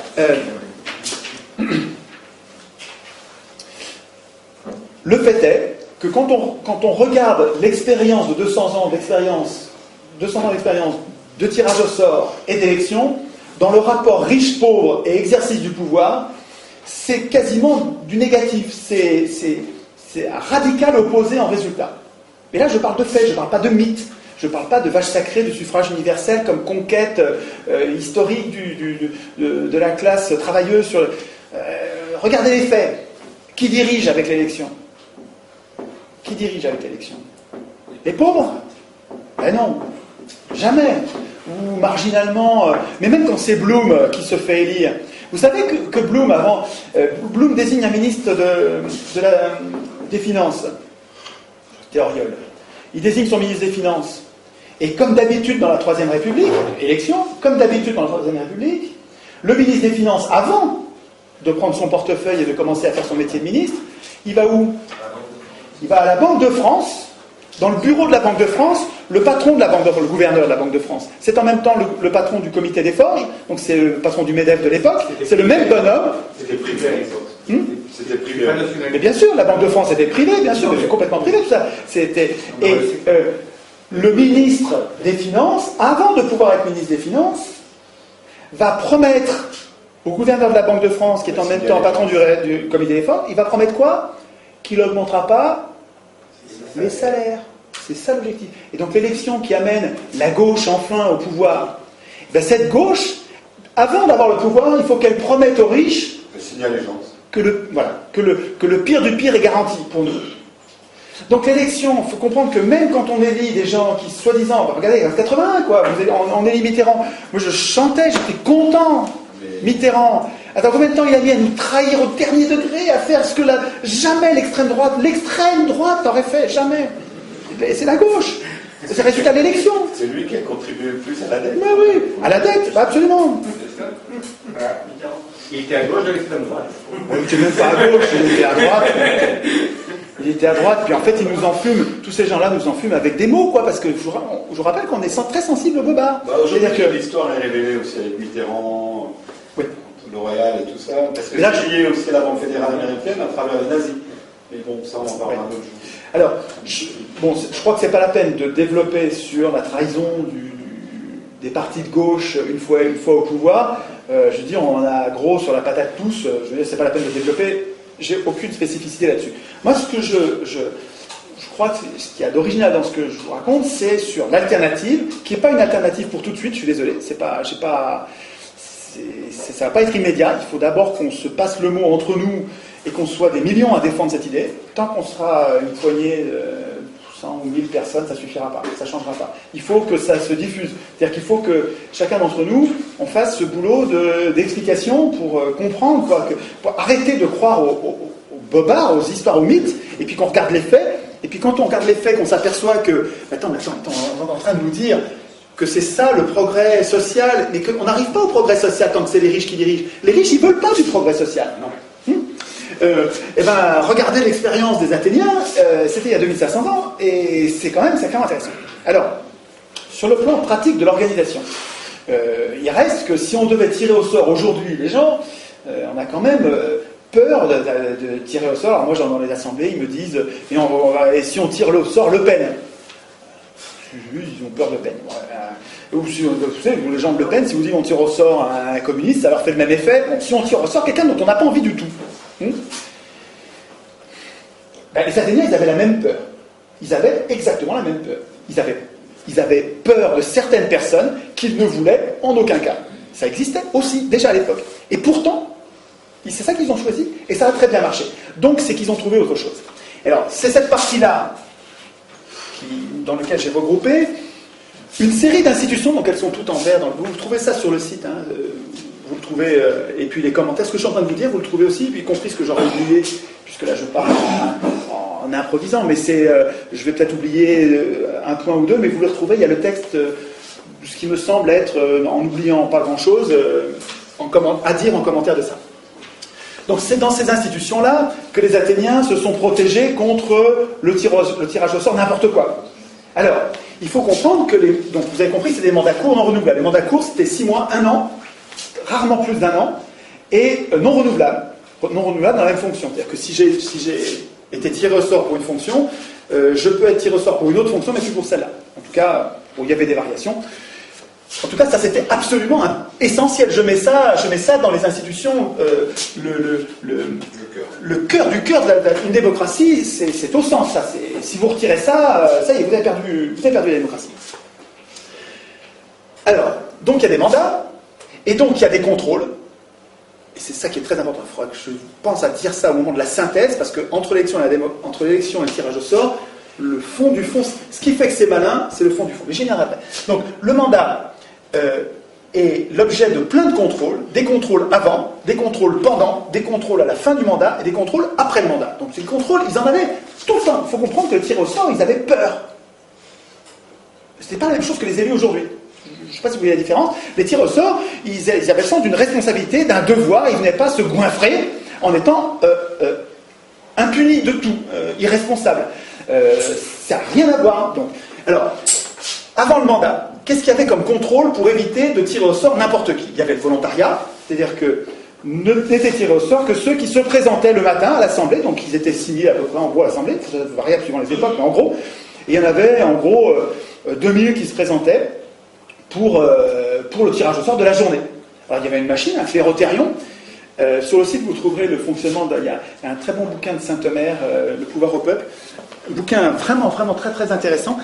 le fait est que quand on regarde l'expérience de 200 ans d'expérience de tirage au sort et d'élection, dans le rapport riche-pauvre et exercice du pouvoir, c'est quasiment du négatif. C'est un radical opposé en résultat. Mais là, je parle de faits, je ne parle pas de mythes, je ne parle pas de vache sacrée du suffrage universel comme conquête historique de la classe travailleuse. Regardez les faits. Qui dirige avec l'élection? Qui dirige avec l'élection? Les pauvres? Ben non, jamais. Ou marginalement, mais même quand c'est Blum qui se fait élire. Vous savez que Blum, Blum désigne un ministre des Finances, Théoriol. Il désigne son ministre des Finances. Et comme d'habitude dans la Troisième République, comme d'habitude dans la Troisième République, le ministre des Finances, avant de prendre son portefeuille et de commencer à faire son métier de ministre, il va où? Il va à la Banque de France. Dans le bureau de la Banque de France, le gouverneur de la Banque de France, c'est en même temps le patron du comité des forges, donc c'est le patron du MEDEF de l'époque, c'est le même bonhomme. C'était privé à l'époque. C'était privé. Mais bien sûr, la Banque de France était privée, bien sûr, mais c'est complètement privé tout ça. Le ministre des Finances, avant de pouvoir être ministre des Finances, va promettre au gouverneur de la Banque de France, qui est en même temps patron du comité des forges, il va promettre quoi? Qu'il n'augmentera pas les salaires. C'est ça l'objectif. Et donc l'élection qui amène la gauche enfin au pouvoir, ben cette gauche, avant d'avoir le pouvoir, il faut qu'elle promette aux riches que le pire du pire est garanti pour nous. Donc l'élection, il faut comprendre que même quand on élit des gens qui, soi-disant, regardez, en 81, quoi, on élit Mitterrand. Moi je chantais, j'étais content. Mitterrand. Attends, combien de temps il a mis à nous trahir au dernier degré, à faire ce que jamais l'extrême droite n'aurait fait, jamais. C'est la gauche. C'est le résultat de l'élection. C'est lui qui a contribué le plus à la dette. Mais oui, à la dette, absolument. Il était à gauche de l'extrême droite. Il n'était même pas à gauche, il était à droite. Il était à droite, puis en fait, il nous enfume, tous ces gens-là nous enfument avec des mots, quoi, parce que je vous rappelle qu'on est très sensible au bobard. Aujourd'hui, l'histoire est révélée aussi avec Mitterrand, oui. L'Oréal et tout ça, parce que c'est lié aussi à la Banque fédérale américaine à travers les nazis. Mais bon, ça, on en parlera un autre jour. Alors, je crois que c'est pas la peine de développer sur la trahison des partis de gauche une fois au pouvoir. Je dis, on en a gros sur la patate tous. Je veux dire, c'est pas la peine de développer. J'ai aucune spécificité là-dessus. Moi, ce que je crois que ce qu'il y a d'original dans ce que je vous raconte, c'est sur l'alternative, qui n'est pas une alternative pour tout de suite, je suis désolé, ça va pas être immédiat, il faut d'abord qu'on se passe le mot entre nous et qu'on soit des millions à défendre cette idée. Tant qu'on sera une poignée de 100 ou 1000 personnes, ça suffira pas, ça changera pas. Il faut que ça se diffuse, c'est-à-dire qu'il faut que chacun d'entre nous, on fasse ce boulot d'explication pour comprendre, quoi, pour arrêter de croire aux bobards, aux histoires, aux mythes, et puis qu'on regarde les faits, et puis quand on regarde les faits, qu'on s'aperçoit que, attends, on est en train de nous dire que c'est ça le progrès social, mais qu'on n'arrive pas au progrès social tant que c'est les riches qui dirigent. Les riches, ils veulent pas du progrès social. Non. Regardez l'expérience des Athéniens, c'était il y a 2500 ans, et c'est quand même intéressant. Alors, sur le plan pratique de l'organisation, il reste que si on devait tirer au sort aujourd'hui les gens, on a quand même peur de tirer au sort. Alors moi, dans les assemblées, ils me disent, et si on tire au sort Le Pen? Ils ont peur de Le Pen. Vous savez, les gens de Le Pen, si vous dites on tire au sort un communiste, ça leur fait le même effet. Bon, si on tire au sort quelqu'un dont on n'a pas envie du tout. Les Athéniens, ils avaient la même peur. Ils avaient exactement la même peur. Ils avaient peur de certaines personnes qu'ils ne voulaient en aucun cas. Ça existait aussi, déjà à l'époque. Et pourtant, c'est ça qu'ils ont choisi, et ça a très bien marché. Donc, c'est qu'ils ont trouvé autre chose. Alors, c'est cette partie-là dans laquelle j'ai regroupé une série d'institutions, donc elles sont toutes en vert. Vous trouvez ça sur le site, vous le trouvez, et puis les commentaires, ce que je suis en train de vous dire, vous le trouvez aussi, y compris ce que j'aurais oublié, puisque là je parle en improvisant, mais je vais peut-être oublier un point ou deux, mais vous le retrouvez, il y a le texte, ce qui me semble être, en oubliant pas grand-chose, à dire en commentaire de ça. Donc c'est dans ces institutions-là que les Athéniens se sont protégés contre le tirage au sort, n'importe quoi. Alors, il faut comprendre que donc vous avez compris, c'est des mandats courts non renouvelables. Les mandats courts, c'était 6 mois, 1 an, rarement plus d'1 an, et non renouvelables. Non renouvelables dans la même fonction. C'est-à-dire que si j'ai été tiré au sort pour une fonction, je peux être tiré au sort pour une autre fonction, mais plus pour celle-là. En tout cas, il y avait des variations. En tout cas, ça c'était absolument essentiel. Je mets ça dans les institutions. Le cœur d'une démocratie, c'est au centre. Ça, si vous retirez ça, ça y est, vous avez perdu la démocratie. Alors, donc il y a des mandats, et donc il y a des contrôles. Et c'est ça qui est très important. Il faudra que je pense à dire ça au moment de la synthèse, parce que entre l'élection et le tirage au sort, le fond du fond, ce qui fait que c'est malin, c'est le fond du fond. Mais j'y viendrai après. Donc, le mandat est l'objet de plein de contrôles, des contrôles avant, des contrôles pendant, des contrôles à la fin du mandat et des contrôles après le mandat. Donc, c'est le contrôle, ils en avaient tout le temps. Il faut comprendre que le tir au sort, ils avaient peur. C'était pas la même chose que les élus aujourd'hui. Je ne sais pas si vous voyez la différence. Les tirs au sort, ils avaient le sens d'une responsabilité, d'un devoir. Ils ne venaient pas se goinfrer en étant impunis de tout, irresponsables. Ça n'a rien à voir. Donc, alors, avant le mandat, qu'est-ce qu'il y avait comme contrôle pour éviter de tirer au sort n'importe qui? Il y avait le volontariat, c'est-à-dire que n'étaient tirés au sort que ceux qui se présentaient le matin à l'Assemblée, donc ils étaient 6000 à peu près en gros à l'Assemblée, ça variait suivant les époques, mais en gros, et il y en avait en gros 2000 qui se présentaient pour le tirage au sort de la journée. Alors il y avait une machine, un clérothérion. Sur le site, vous trouverez le fonctionnement. Il y a un très bon bouquin de Saint-Omer, Le pouvoir au peuple. Un bouquin vraiment, vraiment très, très intéressant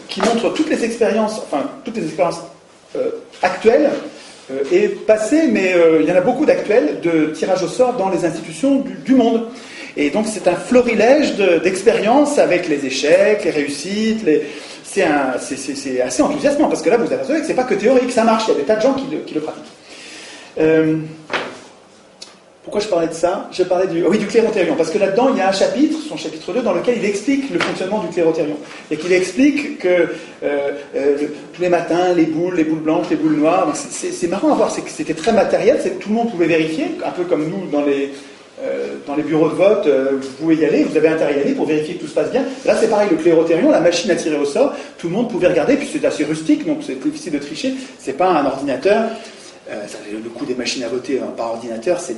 qui montre toutes les expériences actuelles et passées, mais il y en a beaucoup d'actuelles de tirage au sort dans les institutions du monde. Et donc c'est un florilège d'expériences avec les échecs, les réussites, c'est assez enthousiasmant, parce que là vous avez vu que c'est pas que théorique, ça marche, il y a des tas de gens qui le pratiquent. Pourquoi je parlais de ça? Je parlais du clérothérion, parce que là-dedans il y a un chapitre, son chapitre 2, dans lequel il explique le fonctionnement du clérothérion. Et qu'il explique que tous les matins, les boules blanches, les boules noires, c'est marrant à voir, c'est que c'était très matériel, c'est que tout le monde pouvait vérifier, un peu comme nous dans les bureaux de vote, vous pouvez y aller, vous avez intérêt à y aller pour vérifier que tout se passe bien. Là c'est pareil, le clérothérion, la machine à tirer au sort, tout le monde pouvait regarder, puis c'est assez rustique, donc c'est difficile de tricher, c'est pas un ordinateur. Le coût des machines à voter par ordinateur, sont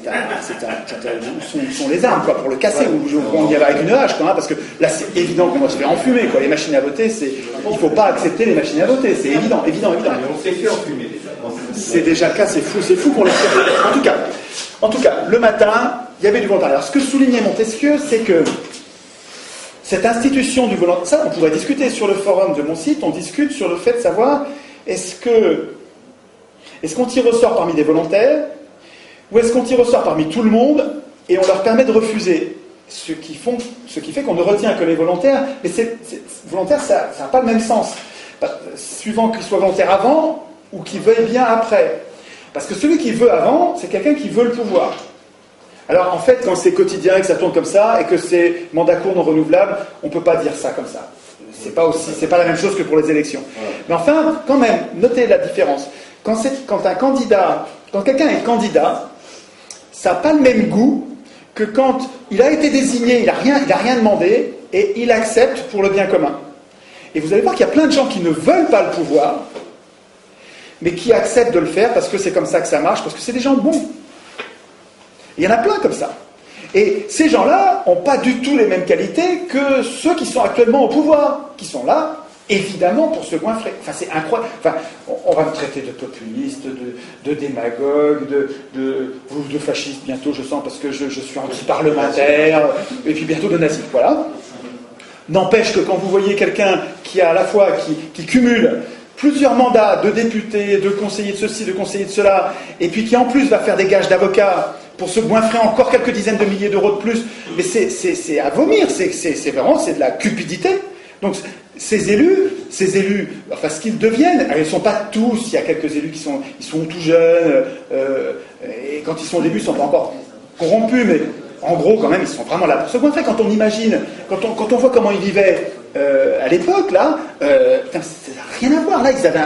les armes quoi, pour le casser. On y va avec une hache, quoi, hein, parce que là c'est évident qu'on va se faire enfumer. Quoi. Les machines à voter, il ne faut pas accepter les machines à voter, c'est évident. Mais on s'est fait enfumer déjà. C'est déjà le cas, c'est fou qu'on les fait. En tout cas, le matin, il y avait du volontariat. Alors, ce que soulignait Montesquieu, c'est que cette institution du volontariat, ça on pourrait discuter sur le forum de mon site, on discute sur le fait de savoir est-ce qu'on tire au sort parmi des volontaires ou est-ce qu'on tire au sort parmi tout le monde et on leur permet de refuser, ce qui fait qu'on ne retient que les volontaires, mais volontaire ça n'a pas le même sens, suivant qu'ils soient volontaires avant ou qu'ils veuillent bien après. Parce que celui qui veut avant, c'est quelqu'un qui veut le pouvoir. Alors en fait, quand c'est quotidien, que ça tourne comme ça, et que c'est mandat court non renouvelable, on ne peut pas dire ça comme ça. C'est pas la même chose que pour les élections. Mais enfin, quand même, notez la différence. Quand quelqu'un est candidat, ça n'a pas le même goût que quand il a été désigné, il n'a rien demandé, et il accepte pour le bien commun. Et vous allez voir qu'il y a plein de gens qui ne veulent pas le pouvoir, mais qui acceptent de le faire parce que c'est comme ça que ça marche, parce que c'est des gens bons. Il y en a plein comme ça. Et ces gens-là n'ont pas du tout les mêmes qualités que ceux qui sont actuellement au pouvoir, qui sont là, évidemment, pour se goinfrer. Enfin, c'est incroyable. Enfin, on va me traiter de populiste, de démagogue, de fasciste bientôt, je sens, parce que je suis anti-parlementaire, et puis bientôt de nazi. Voilà. N'empêche que quand vous voyez quelqu'un qui a à la fois, qui cumule plusieurs mandats de député, de conseiller de ceci, de conseiller de cela, et puis qui en plus va faire des gages d'avocat pour se goinfrer encore quelques dizaines de milliers d'euros de plus, mais c'est à vomir, c'est vraiment de la cupidité. Donc ces élus, enfin ce qu'ils deviennent, ils ne sont pas tous, il y a quelques élus qui sont tout jeunes, et quand ils sont au début, ils ne sont pas encore corrompus, mais en gros quand même, ils sont vraiment là pour se goinfrer. Quand on imagine, quand on voit comment ils vivaient à l'époque, là, ça n'a rien à voir. Là, ils avaient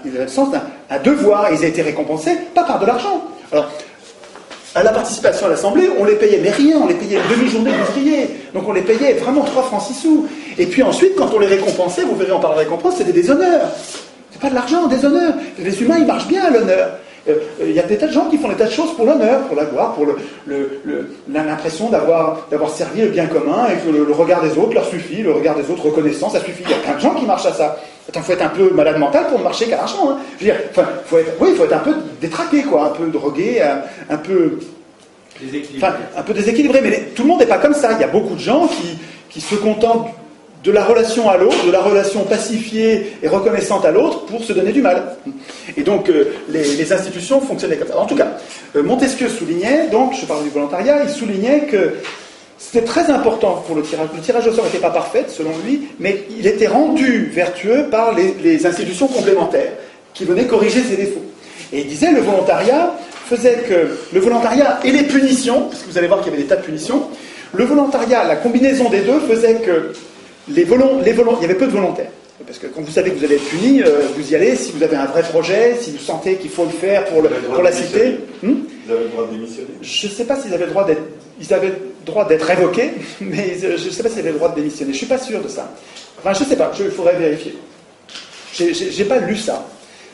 le sens d'un devoir, ils avaient été récompensés, pas par de l'argent. Alors, à la participation à l'Assemblée, on les payait, mais rien, on les payait une demi-journée d'ouvrier. Donc on les payait vraiment 3 francs 6 sous. Et puis ensuite, quand on les récompensait, vous verrez, on parle de récompense, c'était des honneurs. C'est pas de l'argent, des honneurs. Les humains, ils marchent bien à l'honneur. Il y a des tas de gens qui font des tas de choses pour l'honneur, pour la gloire, pour l'impression d'avoir servi le bien commun et que le regard des autres leur suffit, le regard des autres reconnaissant, ça suffit. Il y a plein de gens qui marchent à ça. Il faut être un peu malade mental pour ne marcher qu'à l'argent. Hein. Je veux dire, faut être un peu détraqué, quoi, un peu drogué, un peu déséquilibré. Mais tout le monde n'est pas comme ça. Il y a beaucoup de gens qui se contentent de la relation à l'autre, de la relation pacifiée et reconnaissante à l'autre pour se donner du mal. Et donc, les institutions fonctionnaient comme ça. En tout cas, Montesquieu soulignait, donc, je parle du volontariat, il soulignait que c'était très important pour le tirage. Le tirage au sort n'était pas parfait, selon lui, mais il était rendu vertueux par les institutions complémentaires qui venaient corriger ses défauts. Et il disait, le volontariat et les punitions, parce que vous allez voir qu'il y avait des tas de punitions, le volontariat, la combinaison des deux faisait que il y avait peu de volontaires. Parce que quand vous savez que vous allez être puni, vous y allez si vous avez un vrai projet, si vous sentez qu'il faut le faire pour la cité. Vous avez le droit de démissionner ? Je ne sais pas s'ils avaient le droit d'être... Ils avaient le droit d'être révoqués, mais je ne sais pas s'ils avaient le droit de démissionner. Je ne suis pas sûr de ça. Enfin, je ne sais pas, il faudrait vérifier. J'ai pas lu ça,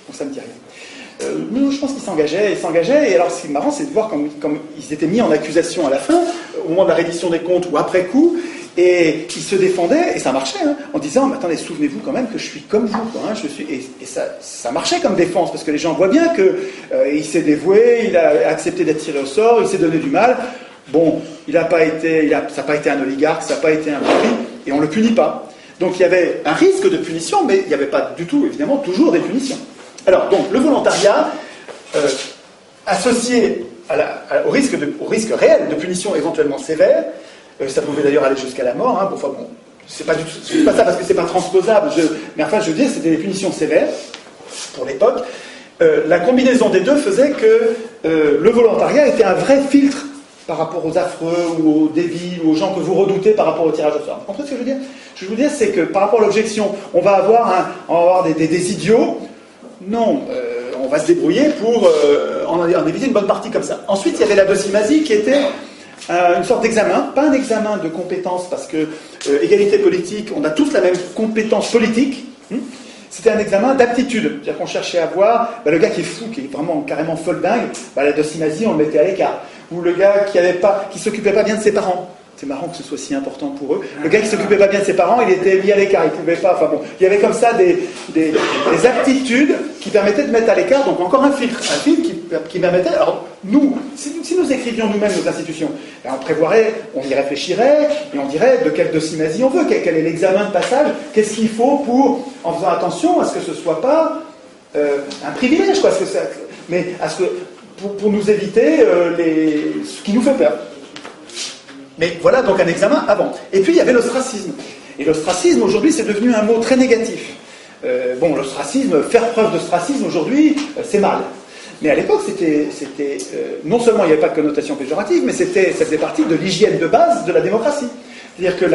donc ça ne me dit rien. Mais je pense qu'ils s'engageaient, et alors ce qui est marrant, c'est de voir comme ils étaient mis en accusation à la fin, au moment de la reddition des comptes ou après coup, et ils se défendaient, et ça marchait, hein, en disant, mais attendez, souvenez-vous quand même que je suis comme vous, quoi, hein, et ça marchait comme défense, parce que les gens voient bien qu'il s'est dévoué, il a accepté d'être tiré au sort, il s'est donné du mal. Bon, ça n'a pas été un oligarque, ça n'a pas été un mari, et on ne le punit pas. Donc il y avait un risque de punition, mais il n'y avait pas du tout, évidemment, toujours des punitions. Alors, donc, le volontariat, associé au risque réel de punition éventuellement sévère, ça pouvait d'ailleurs aller jusqu'à la mort, hein, enfin bon, c'est pas ça parce que c'est pas transposable, mais enfin, je veux dire, c'était des punitions sévères, pour l'époque. La combinaison des deux faisait que le volontariat était un vrai filtre par rapport aux affreux ou aux débits ou aux gens que vous redoutez par rapport au tirage au sort. Vous comprenez ce que je veux dire ? Ce que je veux dire, c'est que par rapport à l'objection, on va avoir des idiots. Non, on va se débrouiller pour en éviter une bonne partie comme ça. Ensuite, il y avait la docimasie qui était une sorte d'examen, pas un examen de compétences, parce que égalité politique, on a tous la même compétence politique. C'était un examen d'aptitude. C'est-à-dire qu'on cherchait à voir le gars qui est fou, qui est vraiment carrément folle-dingue, la docimasie, on le mettait à l'écart. Ou le gars qui s'occupait pas bien de ses parents. C'est marrant que ce soit si important pour eux. Le gars qui s'occupait pas bien de ses parents, il était mis à l'écart, il pouvait pas. Enfin bon, il y avait comme ça des aptitudes qui permettaient de mettre à l'écart. Donc encore un filtre qui permettait. Alors nous, si nous écrivions nous-mêmes nos institutions, on prévoirait, on y réfléchirait, et on dirait de quelle docimasie on veut, quel est l'examen de passage, qu'est-ce qu'il faut pour, en faisant attention à ce que ce ne soit pas un privilège, quoi, mais à ce que, pour nous éviter ce qui nous fait peur. Mais voilà donc un examen avant. Et puis il y avait l'ostracisme. Et l'ostracisme, aujourd'hui, c'est devenu un mot très négatif. L'ostracisme, faire preuve d'ostracisme, aujourd'hui, c'est mal. Mais à l'époque, c'était non seulement il n'y avait pas de connotation péjorative, mais ça faisait partie de l'hygiène de base de la démocratie. C'est-à-dire que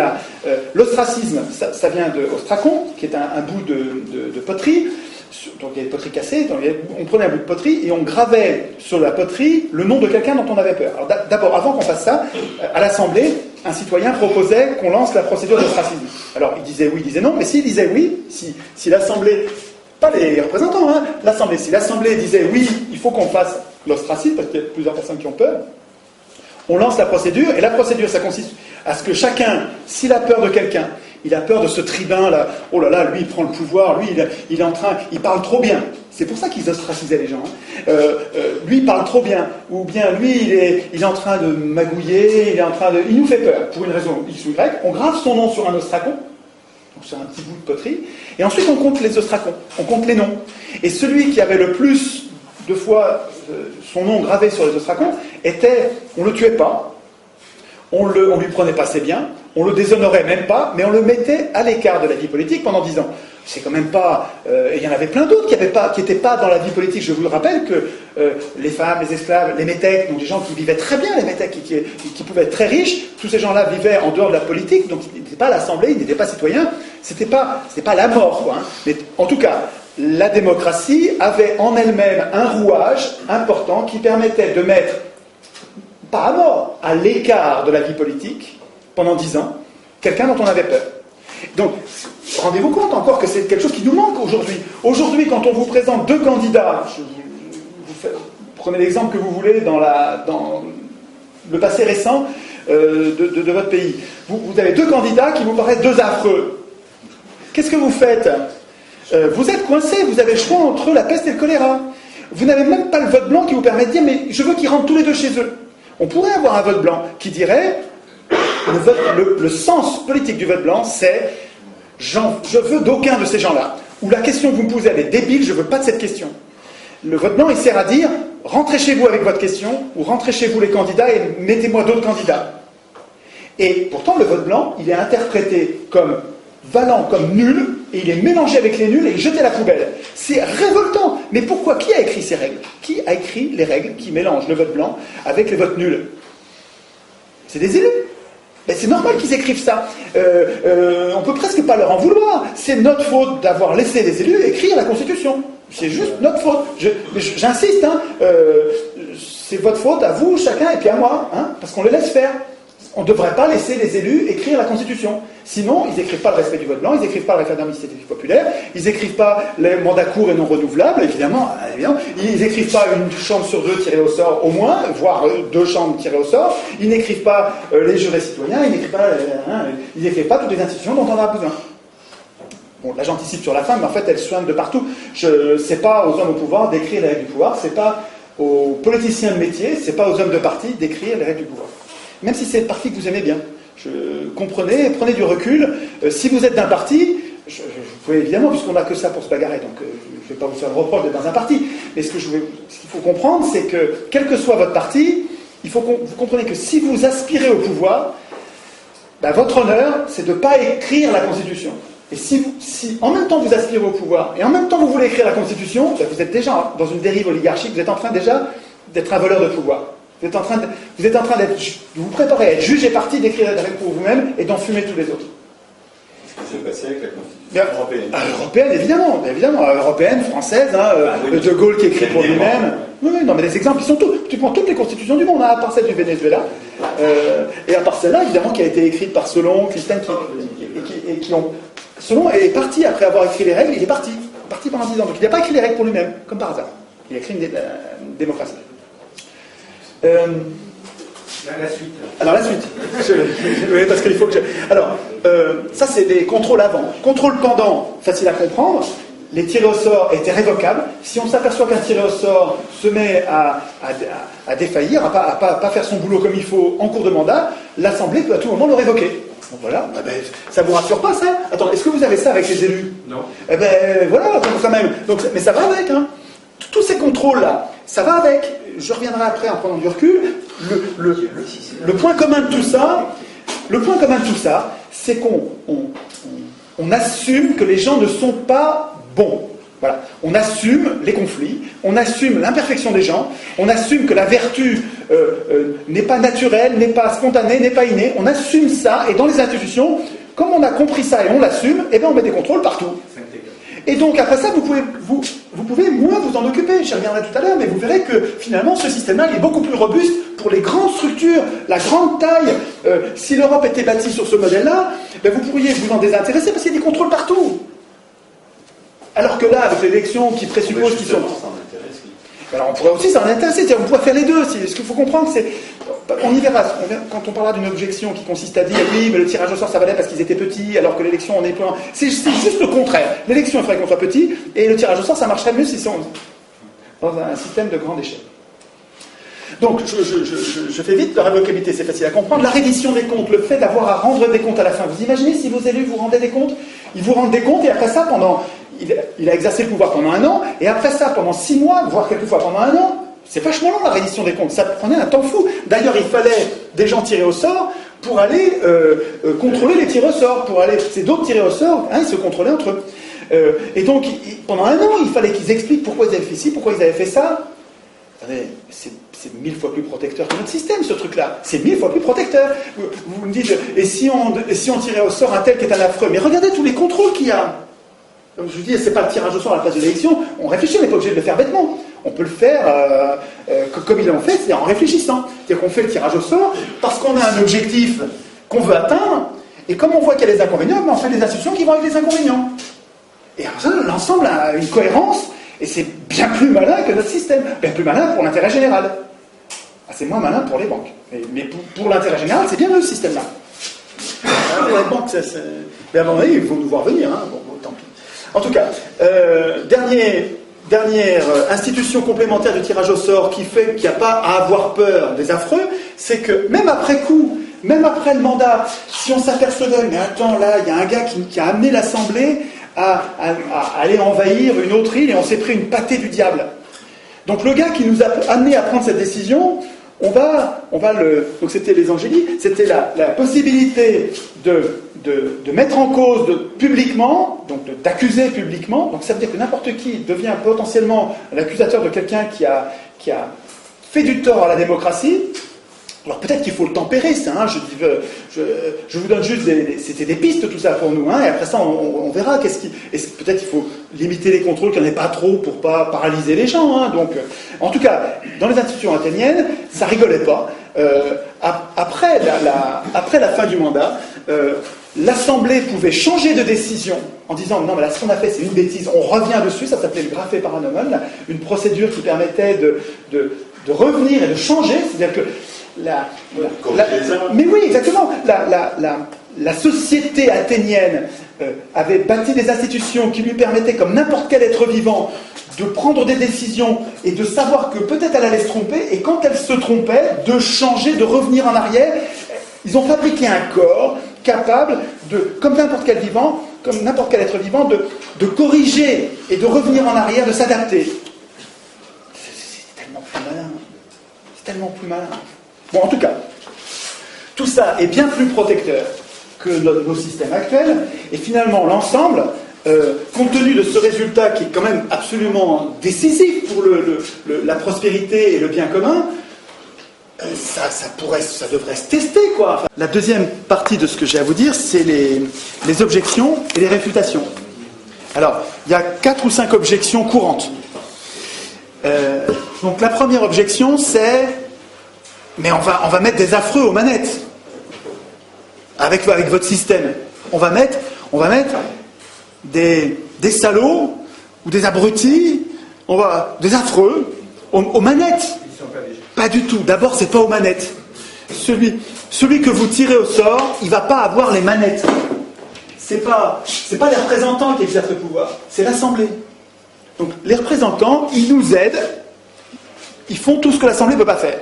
l'ostracisme, ça vient de ostracon, qui est un bout de poterie. Donc il y avait une poterie cassée, donc on prenait un bout de poterie et on gravait sur la poterie le nom de quelqu'un dont on avait peur. Alors d'abord, avant qu'on fasse ça, à l'Assemblée, un citoyen proposait qu'on lance la procédure d'ostracisme. Alors il disait oui, il disait non, mais s'il disait oui, si l'Assemblée, pas les représentants, l'Assemblée, si l'Assemblée disait oui, il faut qu'on fasse l'ostracisme, parce qu'il y a plusieurs personnes qui ont peur, on lance la procédure, et la procédure, ça consiste à ce que chacun, s'il a peur de quelqu'un, il a peur de ce tribun là. Oh là là, lui il prend le pouvoir, lui il est en train, il parle trop bien. C'est pour ça qu'ils ostracisaient les gens. Lui il parle trop bien, ou bien lui il est en train de magouiller, il nous fait peur pour une raison X ou Y. On grave son nom sur un ostracon, donc sur un petit bout de poterie, et ensuite on compte les ostracons, on compte les noms. Et celui qui avait le plus de fois son nom gravé sur les ostracons on le tuait pas. On lui prenait pas ses biens, on le déshonorait même pas, mais on le mettait à l'écart de la vie politique pendant 10 ans. C'est quand même pas... et il y en avait plein d'autres qui n'étaient pas dans la vie politique. Je vous le rappelle que les femmes, les esclaves, les métèques, donc des gens qui vivaient très bien, les métèques qui pouvaient être très riches, tous ces gens-là vivaient en dehors de la politique, donc ils n'étaient pas à l'Assemblée, ils n'étaient pas citoyens, c'était pas la mort, quoi. Mais en tout cas, la démocratie avait en elle-même un rouage important qui permettait de mettre, pas à mort, à l'écart de la vie politique, pendant 10 ans, quelqu'un dont on avait peur. Donc, rendez-vous compte encore que c'est quelque chose qui nous manque aujourd'hui. Aujourd'hui, quand on vous présente 2 candidats, prenez l'exemple que vous voulez dans le passé récent de votre pays, vous avez 2 candidats qui vous paraissent 2 affreux. Qu'est-ce que vous faites ? Vous êtes coincé, vous avez le choix entre la peste et le choléra. Vous n'avez même pas le vote blanc qui vous permet de dire « mais je veux qu'ils rentrent tous les 2 chez eux ». On pourrait avoir un vote blanc qui dirait, le sens politique du vote blanc, c'est je veux d'aucun de ces gens-là. Ou la question que vous me posez, elle est débile, je ne veux pas de cette question. Le vote blanc, il sert à dire, rentrez chez vous avec votre question, ou rentrez chez vous les candidats et mettez-moi d'autres candidats. Et pourtant, le vote blanc, il est interprété comme valant, comme nul, et il est mélangé avec les nuls et jeté à la poubelle. C'est révoltant. Mais pourquoi ? Qui a écrit ces règles ? Qui a écrit les règles qui mélangent le vote blanc avec les votes nuls ? C'est des élus. Mais c'est normal qu'ils écrivent ça. On peut presque pas leur en vouloir. C'est notre faute d'avoir laissé les élus écrire la Constitution. C'est juste notre faute. J'insiste, c'est votre faute à vous, chacun, et puis à moi, parce qu'on les laisse faire. On ne devrait pas laisser les élus écrire la Constitution. Sinon, ils n'écrivent pas le respect du vote blanc, ils n'écrivent pas le référendum d'initiative populaire, ils n'écrivent pas les mandats courts et non renouvelables, évidemment. Ils n'écrivent pas une chambre sur 2 tirée au sort, au moins, voire 2 chambres tirées au sort. Ils n'écrivent pas les jurés citoyens, ils n'écrivent pas toutes les institutions dont on a besoin. Bon, là j'anticipe sur la fin, mais en fait elle soigne de partout. C'est pas aux hommes au pouvoir d'écrire les règles du pouvoir, c'est pas aux politiciens de métier, c'est pas aux hommes de parti d'écrire les règles du pouvoir. Même si c'est le parti que vous aimez bien. Comprenez, prenez du recul. Si vous êtes d'un parti, vous pouvez évidemment, puisqu'on n'a que ça pour se bagarrer, donc je ne vais pas vous faire le reproche d'être dans un parti, mais ce qu'il faut comprendre, c'est que, quel que soit votre parti, il faut que vous compreniez que si vous aspirez au pouvoir, votre honneur, c'est de ne pas écrire la Constitution. Et si en même temps vous aspirez au pouvoir, et en même temps vous voulez écrire la Constitution, vous êtes déjà dans une dérive oligarchique, vous êtes en train déjà d'être un voleur de pouvoir. Vous êtes en train de vous préparer à être juge et parti, d'écrire des règles pour vous-même et d'enfumer tous les autres. Ce qui s'est passé avec la Constitution européenne. Européenne, évidemment. Européenne, française, De Gaulle qui écrit pour lui-même. Oui, non, mais les exemples, ils sont tous. Tu prends toutes les constitutions du monde, à part celle du Venezuela. Et à part celle-là, évidemment, qui a été écrite par Solon, Clisthène, qui ont... Solon est parti, après avoir écrit les règles, il est parti pendant 10 ans. Donc il n'a pas écrit les règles pour lui-même, comme par hasard. Il a écrit une démocratie. La suite. Alors la suite. Oui, parce qu'il faut que Alors, ça c'est les contrôles avant. Contrôle pendant, facile à comprendre. les tirés au sort étaient révocables. Si on s'aperçoit qu'un tiré au sort se met à défaillir, à pas faire son boulot comme il faut en cours de mandat, l'Assemblée peut à tout moment le révoquer. Donc voilà, ça vous rassure pas ça? Attends, est-ce que vous avez ça avec les élus? Non. Eh ben voilà, quand même. Donc, mais ça va avec, hein. Tous ces contrôles-là, ça va avec. Je reviendrai après en prenant du recul. Le point commun de tout ça, c'est qu'on assume que les gens ne sont pas bons. Voilà. On assume les conflits, on assume l'imperfection des gens, on assume que la vertu n'est pas naturelle, n'est pas spontanée, n'est pas innée. On assume ça, et dans les institutions, comme on a compris ça et on l'assume, eh bien on met des contrôles partout. Et donc après ça, vous pouvez moins vous en occuper, j'y reviendrai tout à l'heure, mais vous verrez que finalement ce système-là il est beaucoup plus robuste pour les grandes structures, la grande taille. Si l'Europe était bâtie sur ce modèle-là, ben vous pourriez vous en désintéresser parce qu'il y a des contrôles partout. Alors que là, avec l'élection qui présuppose qu'ils sont... Alors on pourrait aussi s'en intéresser, on pourrait faire les deux. Ce qu'il faut comprendre, c'est... On y verra, quand on parlera d'une objection qui consiste à dire oui, mais le tirage au sort ça valait parce qu'ils étaient petits, alors que l'élection on est plein. C'est juste le contraire. L'élection il faudrait qu'on soit petit, et le tirage au sort ça marcherait mieux si c'est dans un système de grande échelle. Donc, je fais vite, la révocabilité c'est facile à comprendre. La reddition des comptes, le fait d'avoir à rendre des comptes à la fin. Vous imaginez si vos élus vous rendaient des comptes? Ils vous rendent des comptes et après ça, il a exercé le pouvoir pendant 1 an, et après ça, pendant 6 mois, voire quelquefois pendant 1 an, c'est vachement long la reddition des comptes. Ça prenait un temps fou. D'ailleurs, il fallait des gens tirés au sort pour aller contrôler les tirés au sort. C'est d'autres tirés au sort, hein, ils se contrôlaient entre eux. Et donc, pendant 1 an, il fallait qu'ils expliquent pourquoi ils avaient fait ci, pourquoi ils avaient fait ça. C'est 1000 fois plus protecteur que notre système, ce truc-là. C'est 1000 fois plus protecteur. Vous me dites, et si on tirait au sort un tel qui est un affreux? Mais regardez tous les contrôles qu'il y a. Comme je vous dis, c'est pas le tirage au sort à la place de l'élection. On réfléchit, on n'est pas obligé de le faire bêtement. On peut le faire comme ils l'ont fait, c'est-à-dire en réfléchissant. C'est-à-dire qu'on fait le tirage au sort parce qu'on a un objectif qu'on veut atteindre, et comme on voit qu'il y a des inconvénients, on fait des institutions qui vont avec les inconvénients. Et alors ça, l'ensemble a une cohérence, et c'est bien plus malin que notre système. Bien plus malin pour l'intérêt général. C'est moins malin pour les banques. Mais pour l'intérêt général, c'est bien le système-là. Pour les banques, mais à un moment donné, il faut nous voir venir. Hein. Bon, tant pis. En tout cas, dernière institution complémentaire du tirage au sort qui fait qu'il n'y a pas à avoir peur des affreux, c'est que même après coup, même après le mandat, si on s'apercevait, mais attends, là, il y a un gars qui a amené l'Assemblée à aller envahir une autre île et on s'est pris une pâtée du diable. Donc le gars qui nous a amené à prendre cette décision, on va donc c'était les angélies, c'était la possibilité de mettre en cause publiquement, donc d'accuser publiquement. Donc ça veut dire que n'importe qui devient potentiellement l'accusateur de quelqu'un qui a fait du tort à la démocratie. Alors peut-être qu'il faut le tempérer, ça. Hein, je vous donne juste c'était des pistes tout ça pour nous. Hein, et après ça, on verra peut-être il faut limiter les contrôles, qu'il n'y en ait pas trop pour pas paralyser les gens. Hein, donc, en tout cas, dans les institutions athéniennes, ça rigolait pas. Après la fin du mandat, l'Assemblée pouvait changer de décision en disant non mais là ce qu'on a fait c'est une bêtise, on revient dessus. Ça s'appelait le graphé paranomon, une procédure qui permettait de revenir et de changer, c'est-à-dire que mais oui, exactement. La société athénienne avait bâti des institutions qui lui permettaient, comme n'importe quel être vivant, de prendre des décisions et de savoir que peut-être elle allait se tromper, et quand elle se trompait, de changer, de revenir en arrière. Ils ont fabriqué un corps capable comme n'importe quel vivant, comme n'importe quel être vivant, de corriger et de revenir en arrière, de s'adapter. C'est tellement plus malin. C'est tellement plus malin. Bon, en tout cas, tout ça est bien plus protecteur que nos systèmes actuels, et finalement, l'ensemble, compte tenu de ce résultat qui est quand même absolument décisif pour la prospérité et le bien commun, ça devrait se tester, quoi. Enfin, la deuxième partie de ce que j'ai à vous dire, c'est les objections et les réfutations. Alors, il y a 4 ou 5 objections courantes. Donc, la première objection, c'est mais on va mettre des affreux aux manettes avec votre système. On va mettre des salauds ou des abrutis, des affreux aux manettes. Pas du tout. D'abord, c'est pas aux manettes. Celui que vous tirez au sort, il va pas avoir les manettes. C'est pas les représentants qui exercent le pouvoir, c'est l'Assemblée. Donc les représentants, ils nous aident, ils font tout ce que l'Assemblée ne peut pas faire.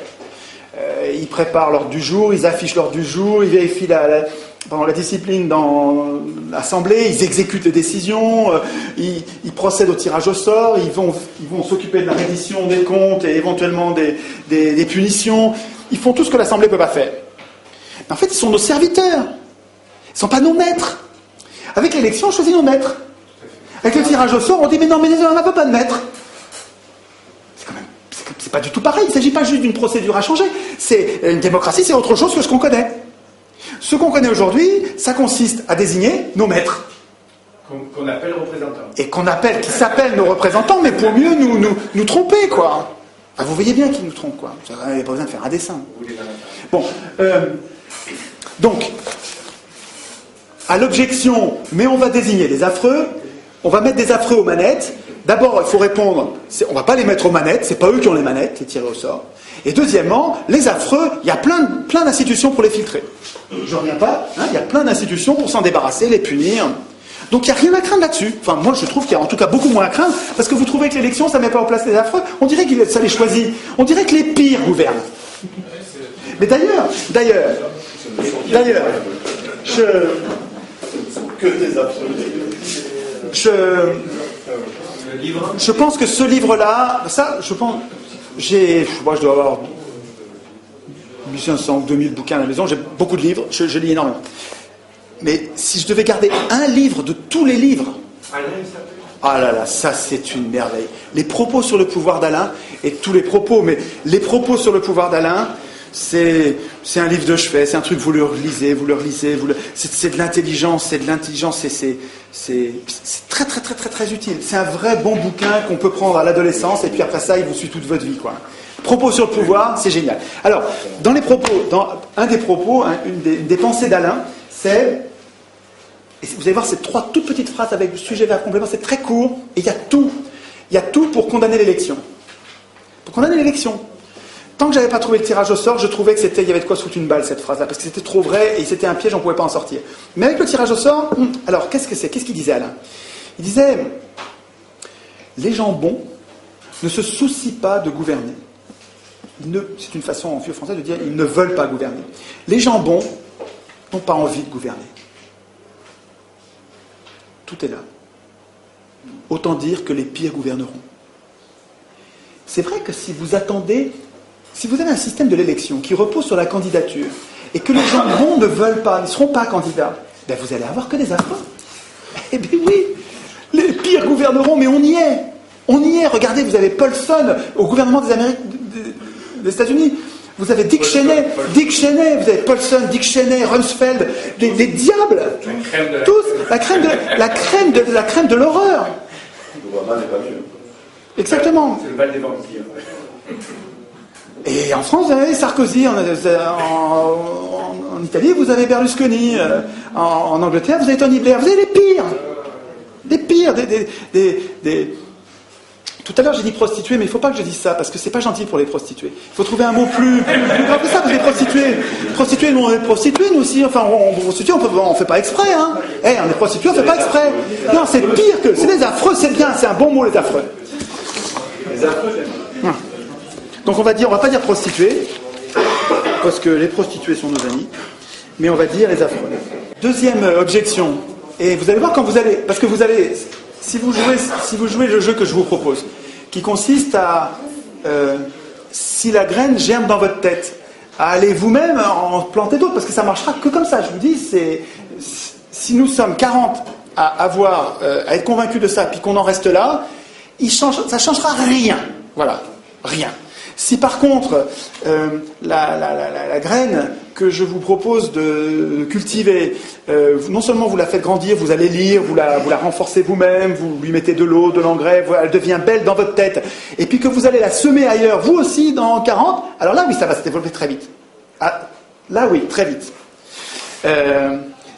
Ils préparent l'ordre du jour, ils affichent l'ordre du jour, ils vérifient la discipline dans l'Assemblée, ils exécutent les décisions, ils procèdent au tirage au sort, ils vont s'occuper de la reddition des comptes et éventuellement des punitions. Ils font tout ce que l'Assemblée ne peut pas faire. Mais en fait, ils sont nos serviteurs. Ils ne sont pas nos maîtres. Avec l'élection, on choisit nos maîtres. Avec le tirage au sort, on dit mais non, mais on n'a pas de maître. C'est pas du tout pareil. Il ne s'agit pas juste d'une procédure à changer. C'est une démocratie, c'est autre chose que ce qu'on connaît. Ce qu'on connaît aujourd'hui, ça consiste à désigner nos maîtres. Qu'on appelle représentants. Et qui s'appellent nos représentants, mais pour mieux nous tromper, quoi. Enfin, vous voyez bien qu'ils nous trompent, quoi. Il n'y a pas besoin de faire un dessin. Bon. Donc, à l'objection, mais on va désigner les affreux, on va mettre des affreux aux manettes. D'abord, il faut répondre, on ne va pas les mettre aux manettes, c'est pas eux qui ont les manettes, les tirés au sort. Et deuxièmement, les affreux, il y a plein d'institutions pour les filtrer. Je ne reviens pas, il y a plein d'institutions pour s'en débarrasser, les punir. Donc il n'y a rien à craindre là-dessus. Enfin, moi je trouve qu'il y a en tout cas beaucoup moins à craindre, parce que vous trouvez que l'élection, ça ne met pas en place les affreux, on dirait que ça les choisit. On dirait que les pires gouvernent. Mais d'ailleurs, que des absolus. Je pense que ce livre-là, ça, je pense, moi je dois avoir 1500 ou 2000 bouquins à la maison, j'ai beaucoup de livres, je lis énormément. Mais si je devais garder un livre de tous les livres, ah là là, ça c'est une merveille. Les propos sur le pouvoir d'Alain, et tous les propos, mais les propos sur le pouvoir d'Alain, c'est un livre de chevet, c'est un truc, vous le relisez, c'est de l'intelligence, c'est très très très très très utile. C'est un vrai bon bouquin qu'on peut prendre à l'adolescence, et puis après ça, il vous suit toute votre vie, quoi. Propos sur le pouvoir, c'est génial. Alors, dans un des propos, une des pensées d'Alain, c'est, et vous allez voir ces 3 toutes petites phrases avec sujet, verbe, complément, c'est très court, et il y a tout pour condamner l'élection. Pour condamner l'élection. Tant que j'avais pas trouvé le tirage au sort, je trouvais que il y avait de quoi se foutre une balle, cette phrase-là, parce que c'était trop vrai, et c'était un piège, on ne pouvait pas en sortir. Mais avec le tirage au sort, alors, qu'est-ce que c'est ? Qu'est-ce qu'il disait, Alain ? Il disait, les gens bons ne se soucient pas de gouverner. C'est une façon en vieux français de dire, ils ne veulent pas gouverner. Les gens bons n'ont pas envie de gouverner. Tout est là. Autant dire que les pires gouverneront. C'est vrai que si vous avez un système de l'élection qui repose sur la candidature, et que les gens bons ne veulent pas, ne seront pas candidats, ben vous allez avoir que des affreux. Eh bien oui, les pires gouverneront, mais on y est. On y est. Regardez, vous avez Paulson au gouvernement des États-Unis. Vous avez Dick Cheney, vous avez Paulson, Dick Cheney, Rumsfeld, des diables. Tous, la crème de l'horreur. Obama n'est pas mieux. Exactement. C'est le bal des vampires. Et en France, vous avez Sarkozy, en Italie, vous avez Berlusconi, en Angleterre, vous avez Tony Blair, vous avez les pires. Des pires, Tout à l'heure, j'ai dit prostituées, mais il ne faut pas que je dise ça, parce que c'est pas gentil pour les prostituées. Il faut trouver un mot plus grave que ça, parce que les prostituées, nous, on est prostituées, nous aussi, enfin, prostituées, on ne fait pas exprès, hein. On est prostituées, on ne fait pas exprès. Non, c'est pire que, c'est des affreux, c'est bien, c'est un bon mot, les affreux. Les affreux, j'aime. Donc on va pas dire prostituées, parce que les prostituées sont nos amis, mais on va dire les affreux. Deuxième objection, et vous allez voir quand vous allez, parce que vous allez, si vous jouez le jeu que je vous propose, qui consiste à, si la graine germe dans votre tête, à aller vous-même en planter d'autres, parce que ça marchera que comme ça. Je vous dis, si nous sommes 40 à être convaincus de ça, puis qu'on en reste là, ça changera rien. Voilà, rien. Si par contre, la graine que je vous propose de cultiver, non seulement vous la faites grandir, vous allez lire, vous la renforcez vous-même, vous lui mettez de l'eau, de l'engrais, elle devient belle dans votre tête, et puis que vous allez la semer ailleurs, vous aussi, dans 40, alors là, oui, ça va se développer très vite. Ah, là, oui, très vite.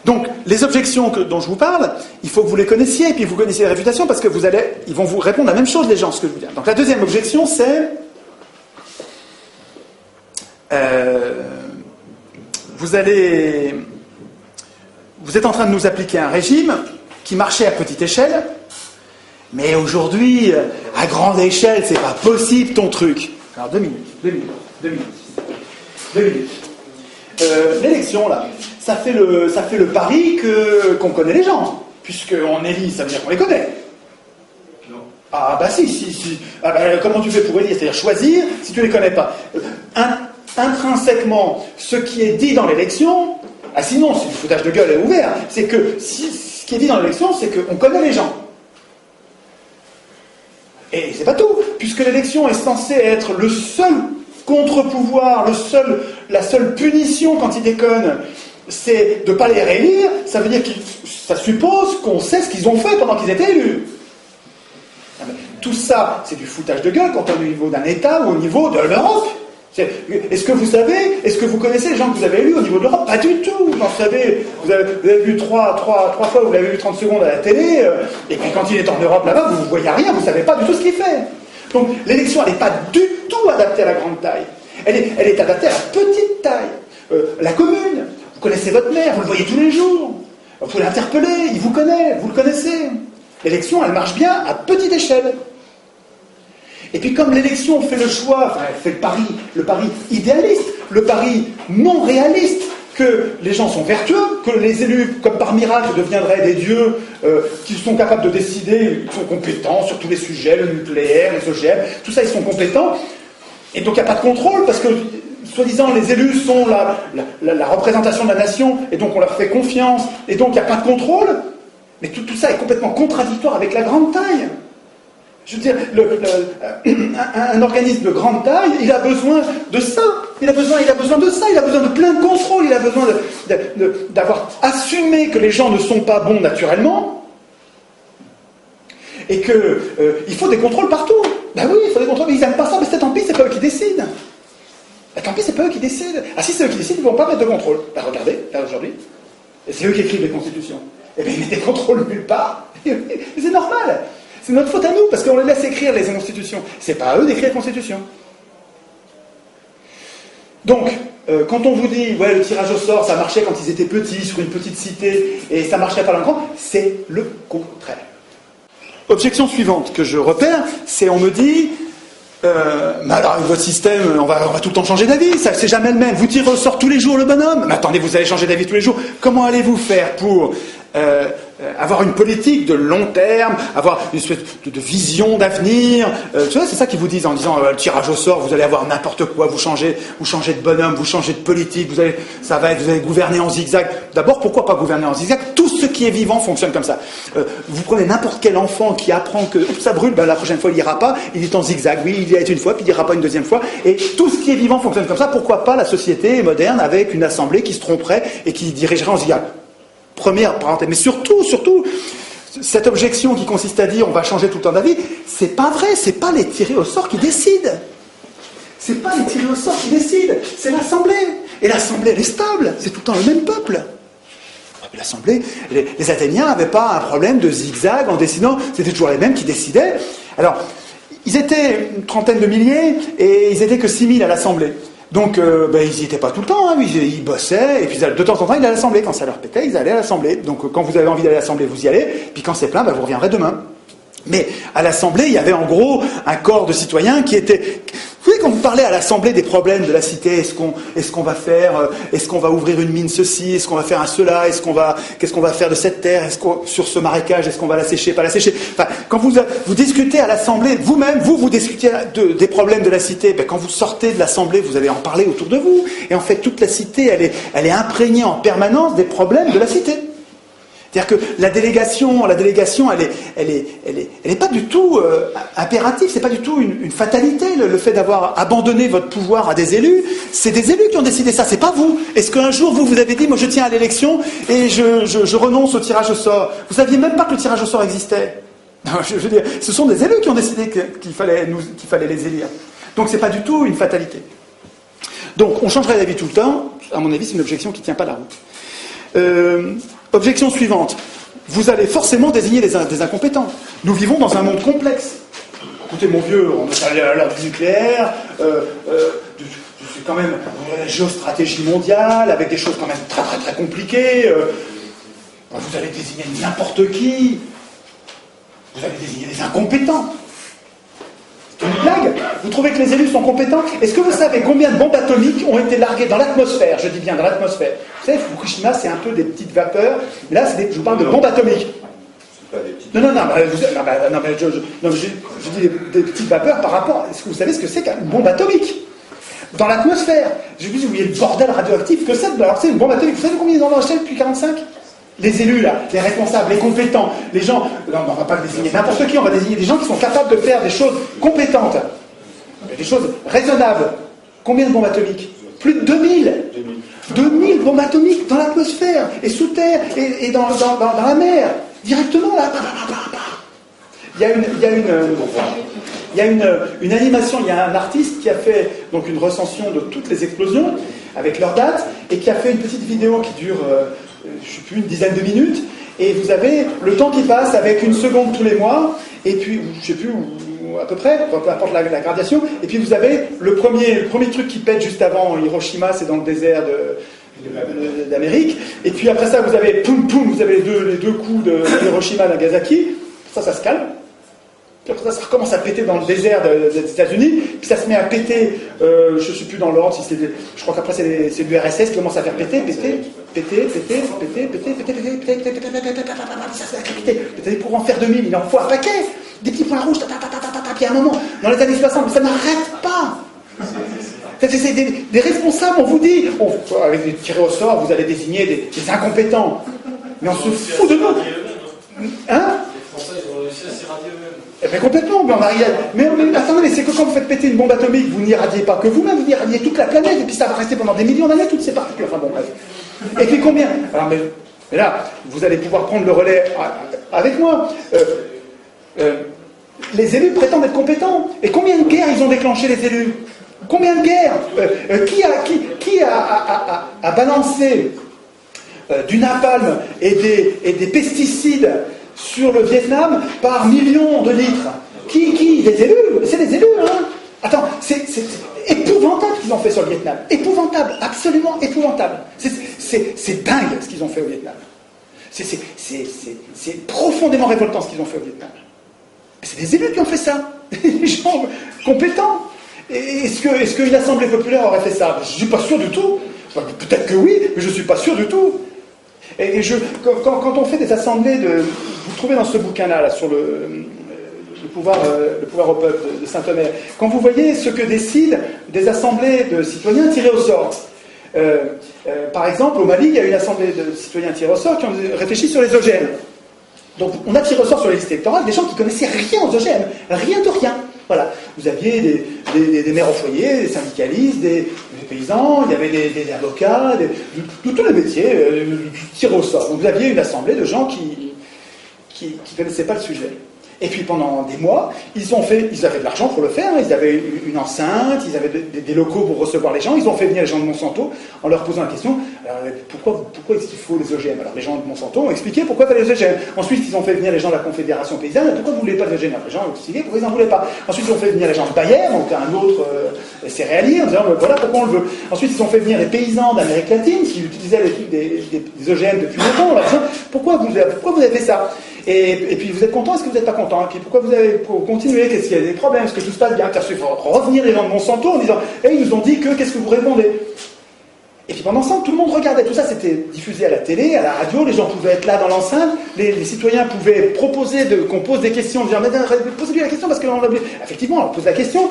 Donc, les objections dont je vous parle, il faut que vous les connaissiez, et puis vous connaissiez les réfutations, parce que ils vont vous répondre la même chose, les gens, ce que je vous dis. Donc, la deuxième objection, c'est... vous êtes en train de nous appliquer un régime qui marchait à petite échelle Mais aujourd'hui, à grande échelle, c'est pas possible ton truc. Alors 2 minutes. L'élection, là, ça fait le pari qu'on connaît les gens. Puisqu'on élit, ça veut dire qu'on les connaît. Non. Ah bah si. Ah, bah, comment tu fais pour élire? C'est-à-dire choisir si tu les connais pas. Intrinsèquement, ce qui est dit dans l'élection, sinon c'est du foutage de gueule ouvert, c'est que ce qui est dit dans l'élection, c'est qu'on connaît les gens. Et c'est pas tout, puisque l'élection est censée être le seul contre-pouvoir, la seule punition quand ils déconnent, c'est de ne pas les réélire. Ça veut dire que ça suppose qu'on sait ce qu'ils ont fait pendant qu'ils étaient élus. Tout ça, c'est du foutage de gueule quand on est au niveau d'un État ou au niveau de l'Europe. Est-ce que vous savez, est-ce que vous connaissez les gens que vous avez élus au niveau de l'Europe? Pas du tout. Vous en savez, vous avez vu trois fois, vous l'avez vu 30 secondes à la télé, et puis quand il est en Europe là-bas, vous ne voyez rien, vous ne savez pas du tout ce qu'il fait. Donc l'élection, elle n'est pas du tout adaptée à la grande taille. Elle est adaptée à la petite taille. La commune, vous connaissez votre maire, vous le voyez tous les jours. Vous pouvez l'interpeller, il vous connaît, vous le connaissez. L'élection, elle marche bien à petite échelle. Et puis comme l'élection fait le choix, elle fait le pari idéaliste, le pari non réaliste, que les gens sont vertueux, que les élus, comme par miracle, deviendraient des dieux qui sont capables de décider, qui sont compétents sur tous les sujets, le nucléaire, les OGM, tout ça, ils sont compétents. Et donc il n'y a pas de contrôle, parce que, soi-disant, les élus sont la représentation de la nation, et donc on leur fait confiance, et donc il n'y a pas de contrôle. Mais tout ça est complètement contradictoire avec la grande taille. Je veux dire, un organisme de grande taille, il a besoin de ça. Il a besoin de ça. Il a besoin de plein de contrôle. Il a besoin d'avoir assumé que les gens ne sont pas bons naturellement. Et qu'il faut des contrôles partout. Ben oui, il faut des contrôles. Mais ils n'aiment pas ça. Mais tant pis, c'est pas eux qui décident. Ben, tant pis, c'est pas eux qui décident. Ah si, c'est eux qui décident, ils ne vont pas mettre de contrôle. Ben regardez, là aujourd'hui. Et c'est eux qui écrivent les constitutions. Et bien ils mettent des contrôles nulle part. C'est normal. C'est notre faute à nous, parce qu'on les laisse écrire les constitutions. C'est pas à eux d'écrire les constitutions. Donc, quand on vous dit, ouais, le tirage au sort, ça marchait quand ils étaient petits, sur une petite cité, et ça marcherait pas dans le grand, c'est le contraire. Objection suivante que je repère, c'est on me dit, mais alors avec votre système, on va tout le temps changer d'avis, ça c'est jamais le même. Vous tirez au sort tous les jours le bonhomme, mais attendez, vous allez changer d'avis tous les jours. Comment allez-vous faire pour avoir une politique de long terme, avoir une espèce de vision d'avenir, tu vois, c'est ça qu'ils vous disent en disant le tirage au sort, vous allez avoir n'importe quoi, vous changez de bonhomme, vous changez de politique, vous allez gouverner en zigzag. D'abord, pourquoi pas gouverner en zigzag? Tout ce qui est vivant fonctionne comme ça. Vous prenez n'importe quel enfant qui apprend que ça brûle, ben, la prochaine fois il ira pas, il est en zigzag, oui, il y a été une fois, puis il ira pas une deuxième fois, et tout ce qui est vivant fonctionne comme ça. Pourquoi pas la société moderne avec une assemblée qui se tromperait et qui dirigerait en zigzag? Première parenthèse, mais surtout, cette objection qui consiste à dire on va changer tout le temps d'avis, c'est pas vrai, c'est pas les tirés au sort qui décident. C'est pas les tirés au sort qui décident, c'est l'Assemblée. Et l'Assemblée, elle est stable, c'est tout le temps le même peuple. L'Assemblée, les Athéniens n'avaient pas un problème de zigzag en décidant, c'était toujours les mêmes qui décidaient. Alors, ils étaient une trentaine de milliers et ils étaient que 6000 à l'Assemblée. Donc, ils n'y étaient pas tout le temps, hein, ils bossaient, et puis de temps en temps, ils allaient à l'Assemblée. Quand ça leur pétait, ils allaient à l'Assemblée. Donc, quand vous avez envie d'aller à l'Assemblée, vous y allez, puis quand c'est plein, vous reviendrez demain. Mais à l'Assemblée, il y avait en gros un corps de citoyens qui était... Vous savez, quand vous parlez à l'Assemblée des problèmes de la cité, est-ce qu'on va faire, est-ce qu'on va ouvrir une mine ceci, est-ce qu'on va faire un cela, qu'est-ce qu'on va faire de cette terre, sur ce marécage, est-ce qu'on va la sécher, pas la sécher. Enfin, quand vous discutez à l'Assemblée, vous-même, vous discutez des problèmes de la cité, quand vous sortez de l'Assemblée, vous allez en parler autour de vous, et en fait, toute la cité, elle est imprégnée en permanence des problèmes de la cité. C'est-à-dire que la délégation, elle est pas du tout impérative, c'est pas du tout une fatalité, le fait d'avoir abandonné votre pouvoir à des élus. C'est des élus qui ont décidé ça, c'est pas vous. Est-ce qu'un jour vous avez dit, moi je tiens à l'élection et je renonce au tirage au sort? Vous saviez même pas que le tirage au sort existait. Non, je veux dire, ce sont des élus qui ont décidé qu'il fallait les élire. Donc c'est pas du tout une fatalité. Donc on changerait d'avis tout le temps. À mon avis, c'est une objection qui tient pas la route. Objection suivante. Vous allez forcément désigner des incompétents. Nous vivons dans un monde complexe. Écoutez, mon vieux, on est allé à l'heure du nucléaire, c'est quand même la géostratégie mondiale, avec des choses quand même très très très compliquées. Vous allez désigner n'importe qui. Vous allez désigner des incompétents. C'est une blague. Vous trouvez que les élus sont compétents? Est-ce que vous savez combien de bombes atomiques ont été larguées dans l'atmosphère? Je dis bien dans l'atmosphère. Vous savez, Fukushima, c'est un peu des petites vapeurs. Mais là, je vous parle de bombes atomiques. Je dis des petites vapeurs par rapport. Est-ce que vous savez ce que c'est qu'une bombe atomique? Dans l'atmosphère. Je vous dis, vous voyez le bordel radioactif que c'est. Alors, c'est une bombe atomique. Vous savez combien ils en ont acheté depuis 1945? Les élus, là, les responsables, les compétents, les gens. Non, on ne va pas désigner n'importe qui, on va désigner des gens qui sont capables de faire des choses compétentes, des choses raisonnables. Combien de bombes atomiques? Plus de 2000. 2000 bombes atomiques dans l'atmosphère, et sous terre, et dans la mer. Directement, là. Il y a une animation, il y a un artiste qui a fait donc une recension de toutes les explosions, avec leurs dates, et qui a fait une petite vidéo qui dure, je ne sais plus, une dizaine de minutes, et vous avez le temps qui passe avec 1 seconde tous les mois, et puis, je ne sais plus, ou à peu près, peu importe la gradation, et puis vous avez le premier truc qui pète juste avant Hiroshima, c'est dans le désert d'Amérique, et puis après ça vous avez poum poum, vous avez les deux coups de Hiroshima et Nagasaki, ça se calme, puis après ça recommence à péter dans le désert des États-Unis, puis ça se met à péter, je ne sais plus dans l'ordre, je crois qu'après c'est du RSS qui commence à faire péter, ça se met à péter, pour en faire 2000, il en faut un paquet, des petits points rouges, puis à un moment, dans les années 60, ça n'arrête pas. C'est des responsables, on vous dit, avec des tirés au sort, vous allez désigner des incompétents. Mais on se fout de nous. Hein? Les Français, ils ont réussi à s'irradier eux-mêmes. Eh bien complètement, mais attendez, mais c'est que quand vous faites péter une bombe atomique, vous n'irradiez pas que vous-même, vous irradiez toute la planète, et puis ça va rester pendant des millions d'années, toutes ces particules. Enfin bon, bref. Et puis combien? Alors, mais là, vous allez pouvoir prendre le relais avec moi. Les élus prétendent être compétents. Et combien de guerres ils ont déclenché, les élus? Combien de guerres? Qui a balancé du napalm et des pesticides sur le Vietnam par millions de litres? Qui? Les élus? C'est les élus, hein? Attends, c'est épouvantable ce qu'ils ont fait sur le Vietnam. Épouvantable, absolument épouvantable. C'est dingue ce qu'ils ont fait au Vietnam. C'est profondément révoltant ce qu'ils ont fait au Vietnam. C'est des élus qui ont fait ça. Des gens compétents. Est-ce qu'une assemblée populaire aurait fait ça? Je ne suis pas sûr du tout. Enfin, peut-être que oui, mais je ne suis pas sûr du tout. Quand on fait des assemblées, vous trouvez dans ce bouquin-là, sur le pouvoir au peuple de Saint-Omer, quand vous voyez ce que décident des assemblées de citoyens tirés au sort. Par exemple, au Mali, il y a une assemblée de citoyens tirés au sort qui ont réfléchi sur les OGM. Donc on a tiré au sort sur les listes électorales des gens qui ne connaissaient rien aux OGM, rien de rien. Voilà. Vous aviez des maires au foyer, des syndicalistes, des paysans, il y avait des avocats, de tous les métiers tirés au sort. Donc vous aviez une assemblée de gens qui ne connaissaient pas le sujet. Et puis pendant des mois, ils avaient de l'argent pour le faire, ils avaient une enceinte, ils avaient des locaux pour recevoir les gens, ils ont fait venir les gens de Monsanto en leur posant la question, pourquoi est-ce qu'il faut les OGM? Alors les gens de Monsanto ont expliqué pourquoi il fallait les OGM. Ensuite ils ont fait venir les gens de la Confédération Paysanne, pourquoi vous ne voulez pas les OGM? Les gens ont expliqué pourquoi ils n'en voulaient pas. Ensuite ils ont fait venir les gens de Bayer, donc un autre céréalier, en disant voilà pourquoi on le veut. Ensuite ils ont fait venir les paysans d'Amérique latine qui utilisaient des OGM depuis longtemps, en leur disant pourquoi vous avez fait ça? Et puis vous êtes content, est-ce que vous n'êtes pas content? Et puis pourquoi vous avez continué? Qu'est-ce qu'il y a des problèmes? Est-ce que tout se passe bien? Il faut revenir les gens de Monsanto en disant ils nous ont dit qu'est-ce que vous répondez? Et puis pendant ce temps, tout le monde regardait. Tout ça, c'était diffusé à la télé, à la radio, les gens pouvaient être là dans l'enceinte, les citoyens pouvaient proposer qu'on pose des questions, en disant posez-lui la question parce que effectivement, on leur pose la question.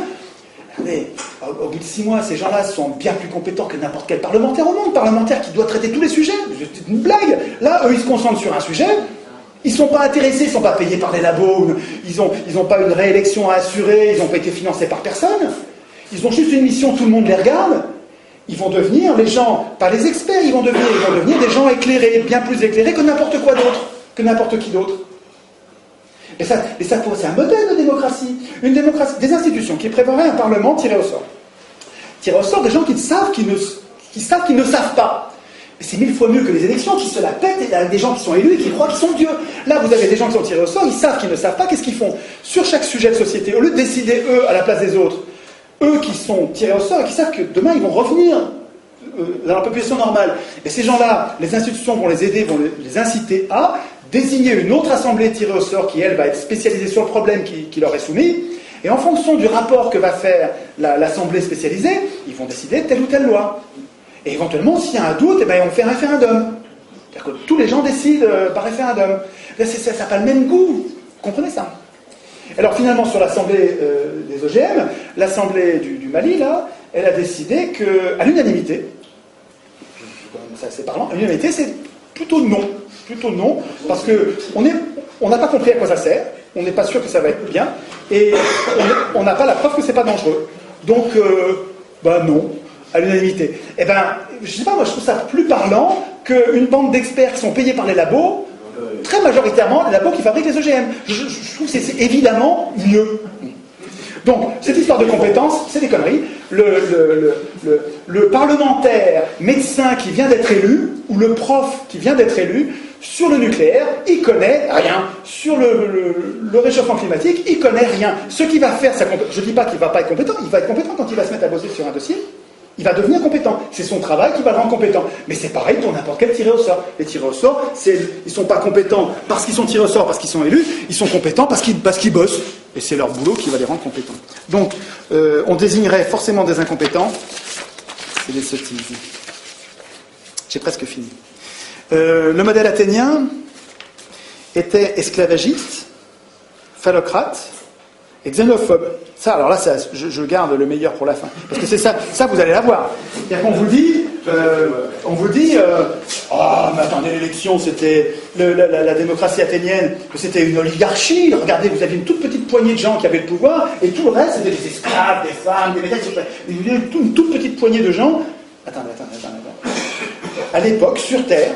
Mais au bout de 6 mois, ces gens-là sont bien plus compétents que n'importe quel parlementaire au monde, parlementaire qui doit traiter tous les sujets. C'est une blague. Là, eux, ils se concentrent sur un sujet. Ils ne sont pas intéressés, ils ne sont pas payés par les labos, ils n'ont pas une réélection à assurer, ils n'ont pas été financés par personne. Ils ont juste une mission, tout le monde les regarde. Ils vont devenir les gens, pas les experts, ils vont devenir des gens éclairés, bien plus éclairés que n'importe quoi d'autre, que n'importe qui d'autre. Et ça c'est un modèle de démocratie. Une démocratie, des institutions qui prévoiraient un parlement tiré au sort. Tiré au sort des gens qui savent qu'ils ne savent pas. C'est 1000 fois mieux que les élections qui se la pètent et il y a des gens qui sont élus et qui croient qu'ils sont dieux. Là, vous avez des gens qui sont tirés au sort, ils savent qu'ils ne savent pas, qu'est-ce qu'ils font? Sur chaque sujet de société, au lieu de décider, eux, à la place des autres, eux qui sont tirés au sort et qui savent que demain, ils vont revenir dans la population normale. Et ces gens-là, les institutions vont les aider, vont les inciter à désigner une autre assemblée tirée au sort qui, elle, va être spécialisée sur le problème qui leur est soumis. Et en fonction du rapport que va faire l'assemblée spécialisée, ils vont décider de telle ou telle loi. Et éventuellement, s'il y a un doute, eh ben, on fait un référendum. C'est-à-dire que tous les gens décident par référendum. Là, ça n'a pas le même goût. Vous comprenez ça? Alors finalement, sur l'assemblée des OGM, l'assemblée du Mali, là, elle a décidé qu'à l'unanimité, ça c'est parlant, à l'unanimité, c'est plutôt non. Plutôt non, parce qu'on n'a pas compris à quoi ça sert, on n'est pas sûr que ça va être bien, et on n'a pas la preuve que c'est pas dangereux. Donc, non, à l'unanimité. Eh ben, je sais pas, moi je trouve ça plus parlant qu'une bande d'experts qui sont payés par les labos, très majoritairement les labos qui fabriquent les OGM. Je trouve que c'est évidemment mieux. Donc, cette histoire de compétences, c'est des conneries. Le parlementaire médecin qui vient d'être élu, ou le prof qui vient d'être élu, sur le nucléaire, il connaît rien. Sur le réchauffement climatique, il connaît rien. Ce qui va faire je ne dis pas qu'il ne va pas être compétent, il va être compétent quand il va se mettre à bosser sur un dossier. Il va devenir compétent. C'est son travail qui va le rendre compétent. Mais c'est pareil pour n'importe quel tiré au sort. Les tirés au sort, ils ne sont pas compétents parce qu'ils sont tirés au sort, parce qu'ils sont élus, ils sont compétents parce qu'ils bossent. Et c'est leur boulot qui va les rendre compétents. Donc, on désignerait forcément des incompétents. C'est des sottises. J'ai presque fini. Le modèle athénien était esclavagiste, phallocrate et xénophobe. Ça, alors là, je garde le meilleur pour la fin. Parce que c'est ça vous allez l'avoir. C'est-à-dire qu'on vous dit, mais attendez, l'élection, c'était la démocratie athénienne, c'était une oligarchie. Regardez, vous aviez une toute petite poignée de gens qui avaient le pouvoir, et tout le reste, c'était des esclaves, des femmes, des médailles, une toute petite poignée de gens. Attendez. À l'époque, sur Terre,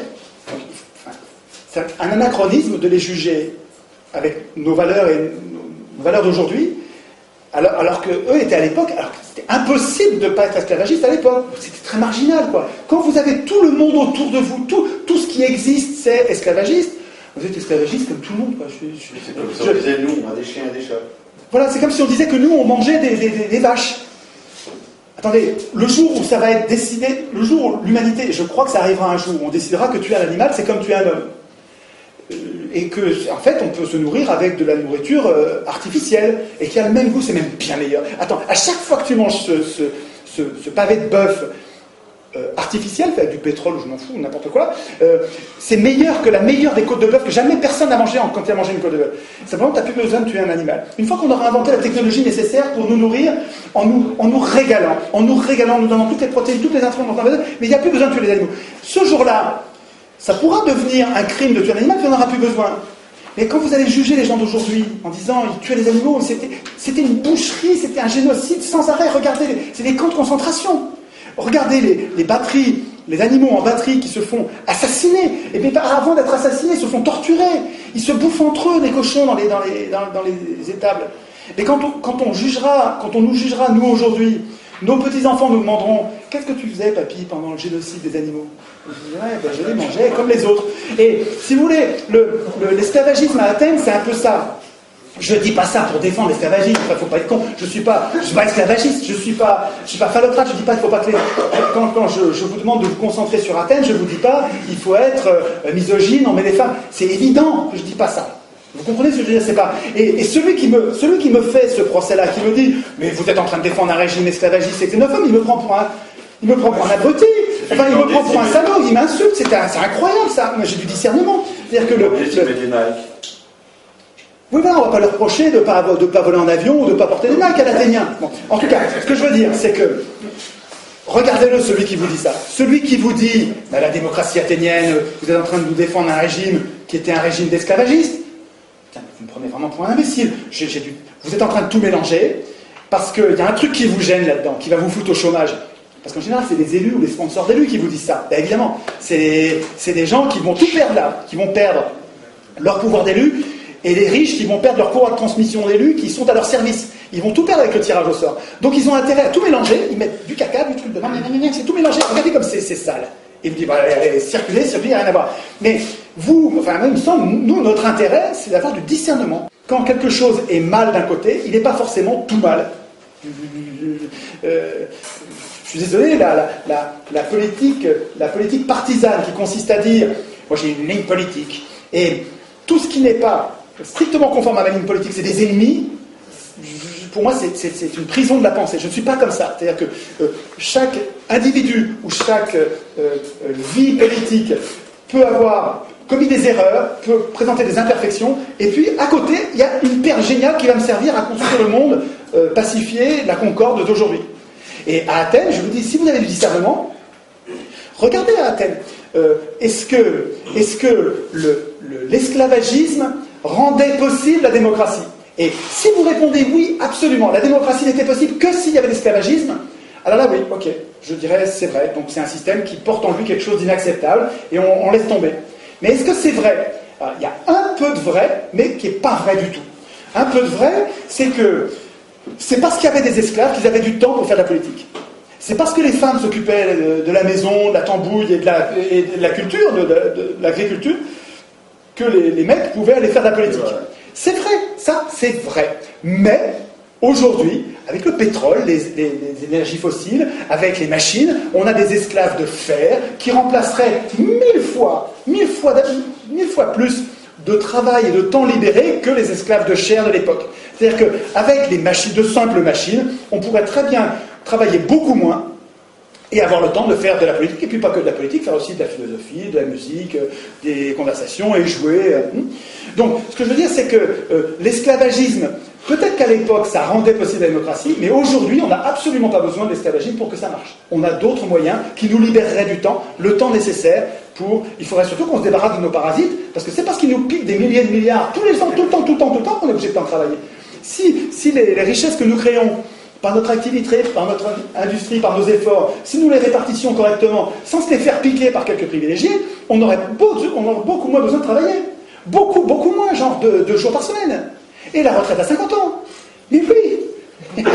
c'est un anachronisme de les juger avec nos valeurs et nos valeurs d'aujourd'hui, alors qu'eux étaient à l'époque, alors que c'était impossible de ne pas être esclavagiste à l'époque. C'était très marginal, quoi. Quand vous avez tout le monde autour de vous, tout ce qui existe, c'est esclavagiste, vous êtes esclavagiste comme tout le monde, quoi. C'est comme si on disait, nous, on a des chiens et des chats. Voilà, c'est comme si on disait que nous, on mangeait des vaches. Attendez, le jour où ça va être décidé, le jour où l'humanité, je crois que ça arrivera un jour, où on décidera que tuer un animal, c'est comme tuer un homme. Et que, en fait, on peut se nourrir avec de la nourriture artificielle, et qui a le même goût, c'est même bien meilleur. Attends, à chaque fois que tu manges ce pavé de bœuf artificiel, fait avec du pétrole, je m'en fous, n'importe quoi, c'est meilleur que la meilleure des côtes de bœuf que jamais personne n'a mangé quand il a mangé une côte de bœuf. Simplement, tu n'as plus besoin de tuer un animal. Une fois qu'on aura inventé la technologie nécessaire pour nous nourrir, en nous régalant, en nous donnant toutes les protéines, toutes les intrants dont on a besoin, mais il n'y a plus besoin de tuer les animaux. Ce jour-là, ça pourra devenir un crime de tuer un animal, puis on n'aura plus besoin. Mais quand vous allez juger les gens d'aujourd'hui en disant ils tuaient les animaux, c'était une boucherie, c'était un génocide sans arrêt, regardez, c'est des camps de concentration. Regardez les batteries, les animaux en batterie qui se font assassiner, et bien avant d'être assassinés, ils se font torturer. Ils se bouffent entre eux, les cochons, dans les étables. Mais quand on nous jugera, nous aujourd'hui, nos petits-enfants nous demanderont « Qu'est-ce que tu faisais, papy, pendant le génocide des animaux ?» Je dirais « Ouais, je les mangeais comme les autres. » Et si vous voulez, l'esclavagisme à Athènes, c'est un peu ça. Je ne dis pas ça pour défendre l'esclavagisme, il ne faut pas être con. Je ne suis pas esclavagiste, je ne suis pas phallocrate, je ne dis pas qu'il ne faut pas que quand je vous demande de vous concentrer sur Athènes, je ne vous dis pas il faut être misogyne, on met les femmes. C'est évident que je ne dis pas ça. Vous comprenez ce que je veux dire? C'est pas. Et celui qui me fait ce procès-là, qui me dit mais vous êtes en train de défendre un régime esclavagiste et xénophobe, il me prend pour un abruti. Enfin, il me prend pour un salaud, il m'insulte. C'est incroyable ça. Moi, j'ai du discernement. C'est-à-dire que oui, voilà, on ne va pas leur reprocher de ne pas voler en avion ou de ne pas porter des Nike à l'Athénien. Bon, en tout cas, ce que je veux dire, c'est que regardez-le, celui qui vous dit ça. Celui qui vous dit la démocratie athénienne, vous êtes en train de nous défendre un régime qui était un régime d'esclavagistes. Vous me prenez vraiment pour un imbécile. Vous êtes en train de tout mélanger parce qu'il y a un truc qui vous gêne là-dedans, qui va vous foutre au chômage. Parce qu'en général, c'est les élus ou les sponsors d'élus qui vous disent ça. Et évidemment, c'est des gens qui vont tout perdre là, qui vont perdre leur pouvoir d'élu, et les riches qui vont perdre leur pouvoir de transmission d'élus qui sont à leur service. Ils vont tout perdre avec le tirage au sort. Donc ils ont intérêt à tout mélanger, ils mettent du caca, du truc de c'est tout mélangé. Regardez comme c'est sale. Et vous dites, allez, circuler, il n'y a rien à voir. Mais vous, enfin, il me semble, nous, notre intérêt, c'est d'avoir du discernement. Quand quelque chose est mal d'un côté, il n'est pas forcément tout mal. Je suis désolé, la politique partisane qui consiste à dire, moi j'ai une ligne politique, et tout ce qui n'est pas strictement conforme à ma ligne politique, c'est des ennemis. Pour moi, c'est une prison de la pensée. Je ne suis pas comme ça. C'est-à-dire que chaque individu ou chaque vie politique peut avoir commis des erreurs, peut présenter des imperfections, et puis à côté, il y a une perle géniale qui va me servir à construire le monde pacifié, la concorde d'aujourd'hui. Et à Athènes, je vous dis, si vous avez du discernement, regardez à Athènes. Est-ce que l'esclavagisme rendait possible la démocratie? Et si vous répondez oui, absolument, la démocratie n'était possible que s'il y avait l'esclavagisme, alors là, oui, ok, je dirais c'est vrai. Donc c'est un système qui porte en lui quelque chose d'inacceptable, et on laisse tomber. Mais est-ce que c'est vrai? Alors, il y a un peu de vrai, mais qui n'est pas vrai du tout. Un peu de vrai, c'est que c'est parce qu'il y avait des esclaves qu'ils avaient du temps pour faire de la politique. C'est parce que les femmes s'occupaient de la maison, de la tambouille et de la culture, de l'agriculture, que les mecs pouvaient aller faire de la politique. C'est vrai, ça c'est vrai. Mais aujourd'hui, avec le pétrole, les énergies fossiles, avec les machines, on a des esclaves de fer qui remplaceraient mille fois plus de travail et de temps libéré que les esclaves de chair de l'époque. C'est-à-dire qu'avec les machines, de simples machines, on pourrait très bien travailler beaucoup moins et avoir le temps de faire de la politique, et puis pas que de la politique, faire aussi de la philosophie, de la musique, des conversations et jouer. Donc, ce que je veux dire, c'est que l'esclavagisme, peut-être qu'à l'époque, ça rendait possible la démocratie, mais aujourd'hui, on n'a absolument pas besoin de l'esclavagisme pour que ça marche. On a d'autres moyens qui nous libéreraient du temps, le temps nécessaire pour... Il faudrait surtout qu'on se débarrasse de nos parasites, parce que c'est parce qu'ils nous piquent des milliers de milliards tous les ans, tout le temps, qu'on est obligé de travailler. Si les richesses que nous créons, par notre activité, par notre industrie, par nos efforts, si nous les répartissions correctement, sans se les faire piquer par quelques privilégiés, on aurait beaucoup moins besoin de travailler. Beaucoup moins, genre 2 jours par semaine. Et la retraite à 50 ans. Mais oui. Il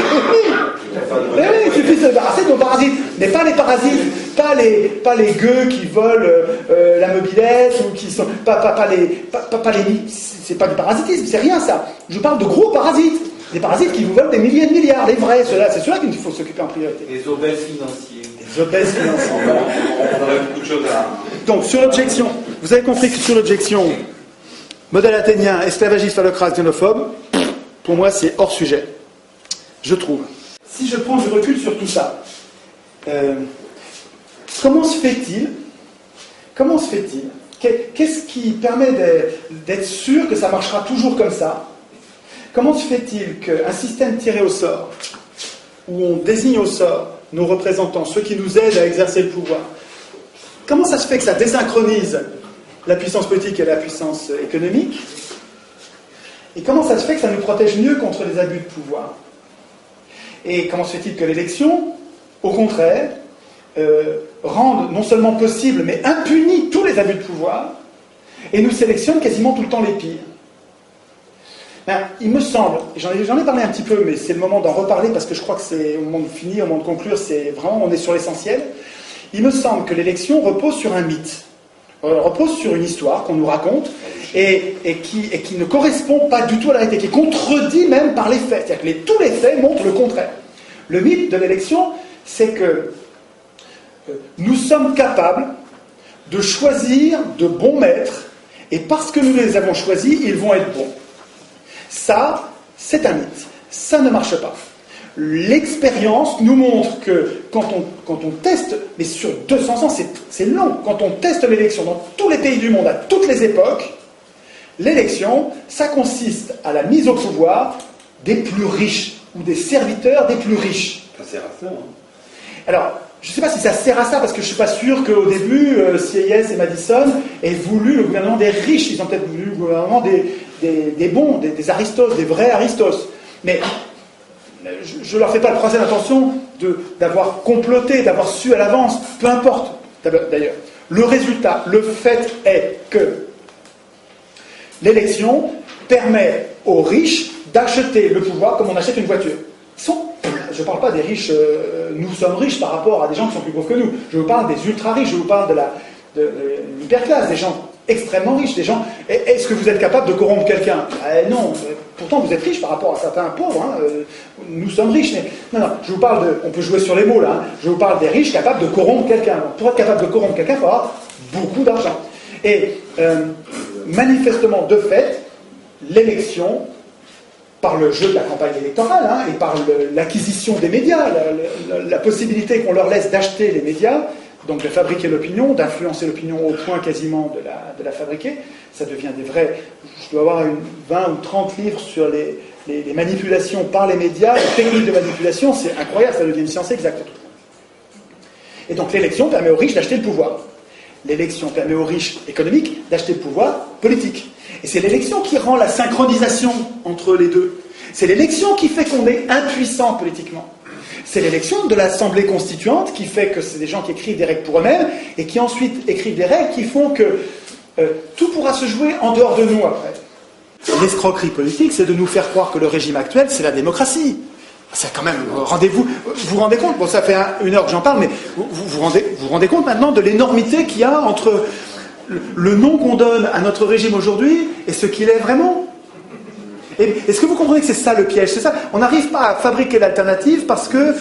suffit de se débarrasser de nos parasites. Mais pas les parasites, pas les gueux qui volent la mobilette, ou qui sont... c'est pas du parasitisme, c'est rien ça. Je parle de gros parasites. Des parasites qui vous volent des milliers de milliards, les vrais, c'est ceux-là qu'il faut s'occuper en priorité. Les obèses financiers. Les obèses financiers. On aurait beaucoup de choses à... Donc, sur l'objection, vous avez compris que sur l'objection, modèle athénien, esclavagiste, phallocrate, xénophobe, pour moi, c'est hors sujet. Je trouve. Si je prends du recul sur tout ça, comment se fait-il Qu'est-ce qui permet d'être sûr que ça marchera toujours comme ça? Comment se fait-il qu'un système tiré au sort, où on désigne au sort nos représentants, ceux qui nous aident à exercer le pouvoir, comment ça se fait que ça désynchronise la puissance politique et la puissance économique? Et comment ça se fait que ça nous protège mieux contre les abus de pouvoir? Et comment se fait-il que l'élection, au contraire, rende non seulement possible, mais impunit tous les abus de pouvoir, et nous sélectionne quasiment tout le temps les pires? Ben, il me semble, j'en ai parlé un petit peu, mais c'est le moment d'en reparler parce que je crois que c'est au moment de finir, au moment de conclure, c'est vraiment, on est sur l'essentiel. Il me semble que l'élection repose sur un mythe, repose sur une histoire qu'on nous raconte et qui ne correspond pas du tout à la réalité, qui est contredit même par les faits. C'est-à-dire que tous les faits montrent le contraire. Le mythe de l'élection, c'est que nous sommes capables de choisir de bons maîtres et parce que nous les avons choisis, ils vont être bons. Ça, c'est un mythe. Ça ne marche pas. L'expérience nous montre que quand on teste, mais sur 200 ans, c'est long, quand on teste l'élection dans tous les pays du monde, à toutes les époques, l'élection, ça consiste à la mise au pouvoir des plus riches, ou des serviteurs des plus riches. Ça sert à ça, hein. Alors, je ne sais pas si ça sert à ça, parce que je ne suis pas sûr qu'au début, Sieyès et Madison aient voulu le gouvernement des riches. Ils ont peut-être voulu le gouvernement des bons, des aristos, des vrais aristos. Mais je ne leur fais pas le procès d'intention d'avoir comploté, d'avoir su à l'avance, peu importe d'ailleurs. Le résultat, le fait est que l'élection permet aux riches d'acheter le pouvoir comme on achète une voiture. Je ne parle pas des riches, nous sommes riches par rapport à des gens qui sont plus pauvres que nous. Je vous parle des ultra-riches, je vous parle de l'hyperclasse, des gens extrêmement riches, des gens... Est-ce que vous êtes capable de corrompre quelqu'un? Non, pourtant vous êtes riche par rapport à certains pauvres, hein. Nous sommes riches, mais... Non, je vous parle de... On peut jouer sur les mots, là. Hein. Je vous parle des riches capables de corrompre quelqu'un. Pour être capable de corrompre quelqu'un, il faut avoir beaucoup d'argent. Et manifestement, de fait, l'élection, par le jeu de la campagne électorale, hein, et par l'acquisition des médias, la possibilité qu'on leur laisse d'acheter les médias, donc de fabriquer l'opinion, d'influencer l'opinion au point quasiment de la fabriquer, ça devient des vrais... Je dois avoir 20 ou 30 livres sur les manipulations par les médias, les techniques de manipulation, c'est incroyable, ça devient une science exacte. Et donc l'élection permet aux riches d'acheter le pouvoir. L'élection permet aux riches économiques d'acheter le pouvoir politique. Et c'est l'élection qui rend la synchronisation entre les deux. C'est l'élection qui fait qu'on est impuissant politiquement. C'est l'élection de l'Assemblée constituante qui fait que c'est des gens qui écrivent des règles pour eux-mêmes et qui ensuite écrivent des règles qui font que tout pourra se jouer en dehors de nous après. L'escroquerie politique, c'est de nous faire croire que le régime actuel, c'est la démocratie. C'est quand même, vous vous rendez compte, bon ça fait 1 heure que j'en parle, mais vous rendez compte maintenant de l'énormité qu'il y a entre le nom qu'on donne à notre régime aujourd'hui et ce qu'il est vraiment. Est-ce que vous comprenez que c'est ça le piège? C'est ça. On n'arrive pas à fabriquer l'alternative parce que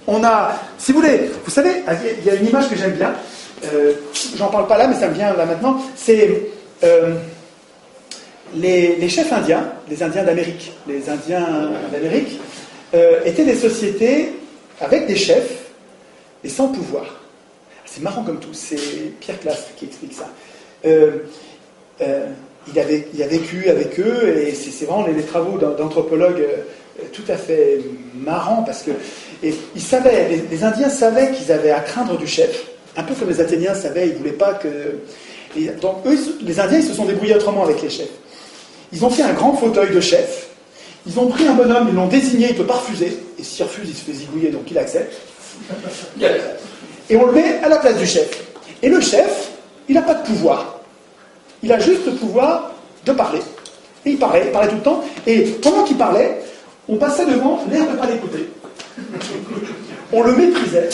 on a, si vous voulez, vous savez, il y a une image que j'aime bien, j'en parle pas là, mais ça me vient là maintenant, c'est les chefs indiens, les Indiens d'Amérique, étaient des sociétés avec des chefs et sans pouvoir. C'est marrant comme tout, c'est Pierre Classe qui explique ça. Il a vécu avec eux, et c'est vraiment les travaux d'anthropologues tout à fait marrants, parce que ils savaient, les Indiens savaient qu'ils avaient à craindre du chef, un peu comme les Athéniens savaient, ils ne voulaient pas que... donc eux, les Indiens, ils se sont débrouillés autrement avec les chefs. Ils ont fait un grand fauteuil de chef, ils ont pris un bonhomme, ils l'ont désigné, il ne peut pas refuser, et s'il refuse, il se fait zigouiller, donc il accepte. Et on le met à la place du chef. Et le chef, il n'a pas de pouvoir. Il a juste le pouvoir de parler. Et il parlait tout le temps. Et pendant qu'il parlait, on passait devant l'air de ne pas l'écouter. On le méprisait,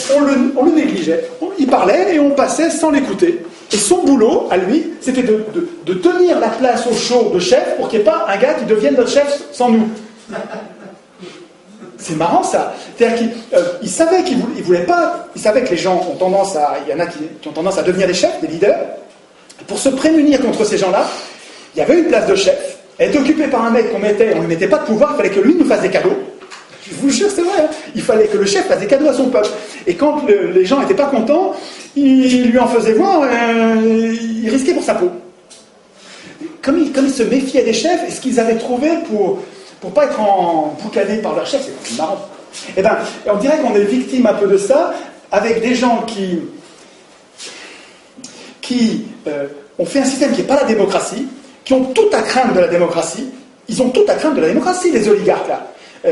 on le négligeait. Il parlait et on passait sans l'écouter. Et son boulot, à lui, c'était de tenir la place au chaud de chef pour qu'il n'y ait pas un gars qui devienne notre chef sans nous. C'est marrant ça. C'est-à-dire qu'il savait qu'il voulait pas. Il savait que les gens ont tendance à. Il y en a qui ont tendance à devenir des chefs, des leaders. Pour se prémunir contre ces gens-là, il y avait une place de chef. Elle était occupée par un mec on ne lui mettait pas de pouvoir, il fallait que lui nous fasse des cadeaux. Je vous jure, c'est vrai. Hein. Il fallait que le chef fasse des cadeaux à son peuple. Et quand les gens n'étaient pas contents, il lui en faisait voir, il risquait pour sa peau. Comme il se méfiait des chefs, et ce qu'ils avaient trouvé pour pas être emboucanés par leur chef, c'est marrant. Eh bien, on dirait qu'on est victime un peu de ça, avec des gens qui ont fait un système qui n'est pas la démocratie, qui ont tout à craindre de la démocratie. Ils ont tout à craindre de la démocratie, les oligarques, là.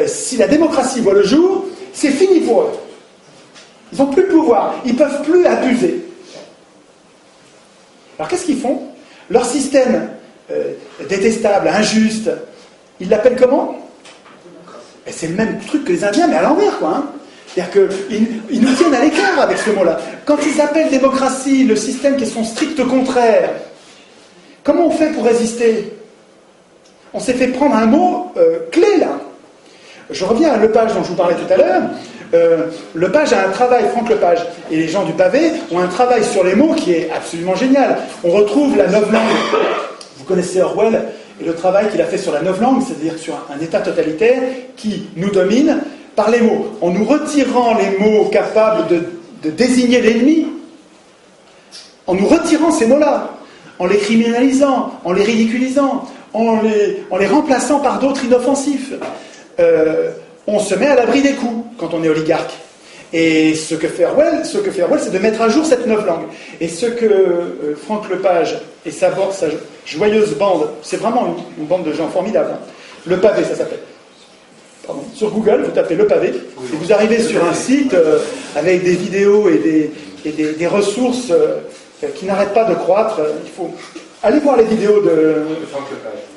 Si la démocratie voit le jour, c'est fini pour eux. Ils n'ont plus de pouvoir, ils ne peuvent plus abuser. Alors qu'est-ce qu'ils font? Leur système détestable, injuste, ils l'appellent comment? Et c'est le même truc que les Indiens, mais à l'envers, quoi. Hein. C'est-à-dire qu'ils nous tiennent à l'écart avec ce mot-là. Quand ils appellent démocratie le système qui est son strict contraire, comment on fait pour résister? On s'est fait prendre un mot clé, là. Je reviens à Lepage dont je vous parlais tout à l'heure. Lepage a un travail, Franck Lepage, et les gens du pavé ont un travail sur les mots qui est absolument génial. On retrouve la novlangue. Vous connaissez Orwell et le travail qu'il a fait sur la novlangue, c'est-à-dire sur un État totalitaire qui nous domine par les mots. En nous retirant les mots capables de désigner l'ennemi, en nous retirant ces mots-là, en les criminalisant, en les ridiculisant, en les remplaçant par d'autres inoffensifs, on se met à l'abri des coups quand on est oligarque. Et ce que fait Orwell, c'est de mettre à jour cette novlangue. Et ce que Franck Lepage et sa joyeuse bande, c'est vraiment une bande de gens formidables. Hein. Le Pavé, ça s'appelle. Pardon. Sur Google, vous tapez Le Pavé, et vous arrivez sur un site avec des vidéos et des ressources qui n'arrêtent pas de croître. Il faut aller voir les vidéos de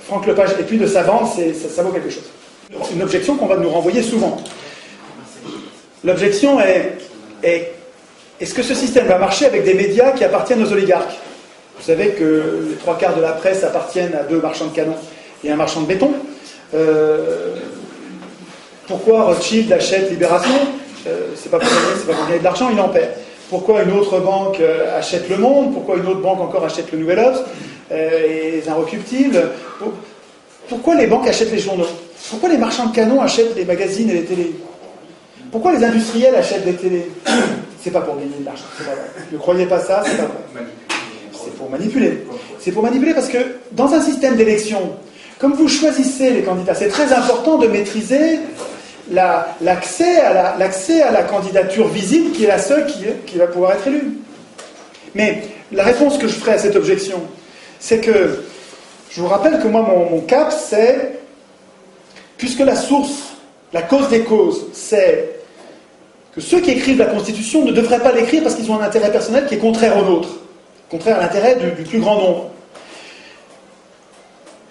Franck Lepage et puis de sa bande, ça vaut quelque chose. Une objection qu'on va nous renvoyer souvent. L'objection est est-ce que ce système va marcher avec des médias qui appartiennent aux oligarques? Vous savez que les 3/4 de la presse appartiennent à 2 marchands de canons et un marchand de béton. Pourquoi Rothschild achète Libération? C'est pas pour gagner de l'argent, il en perd. Pourquoi une autre banque achète Le Monde? Pourquoi une autre banque encore achète le Nouvel Obs? les inrecuptibles. Pourquoi les banques achètent les journaux? Pourquoi les marchands de canons achètent les magazines et les télés? Pourquoi les industriels achètent des télés? C'est pas pour gagner de l'argent, c'est pas vrai. Ne croyez pas ça, c'est pas vrai. C'est pour manipuler. C'est pour manipuler parce que dans un système d'élection, comme vous choisissez les candidats, c'est très important de maîtriser l'accès à la candidature visible qui est la seule qui va pouvoir être élue. Mais la réponse que je ferai à cette objection, c'est que je vous rappelle que moi, mon cap, c'est, puisque la source, la cause des causes, c'est que ceux qui écrivent la Constitution ne devraient pas l'écrire parce qu'ils ont un intérêt personnel qui est contraire au nôtre, contraire à l'intérêt du plus grand nombre.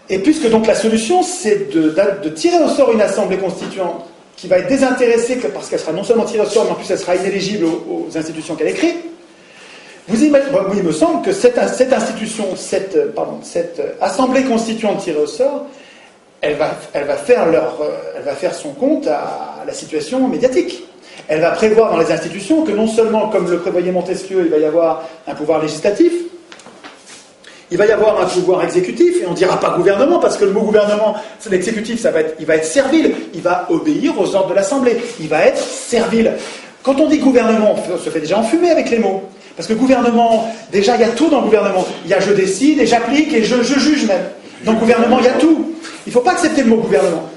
Et puisque donc la solution, c'est de tirer au sort une assemblée constituante qui va être désintéressée parce qu'elle sera non seulement tirée au sort, mais en plus elle sera inéligible aux institutions qu'elle écrit, il me semble que cette assemblée constituante tirée au sort, elle va faire son compte à la situation médiatique. Elle va prévoir dans les institutions que non seulement, comme le prévoyait Montesquieu, il va y avoir un pouvoir législatif, il va y avoir un pouvoir exécutif, et on ne dira pas gouvernement, parce que le mot gouvernement, l'exécutif, il va être servile, il va obéir aux ordres de l'Assemblée, il va être servile. Quand on dit gouvernement, on se fait déjà enfumer avec les mots. Parce que gouvernement, déjà il y a tout dans le gouvernement. Il y a je décide et j'applique et je juge même. Dans le gouvernement, il y a tout. Il ne faut pas accepter le mot gouvernement.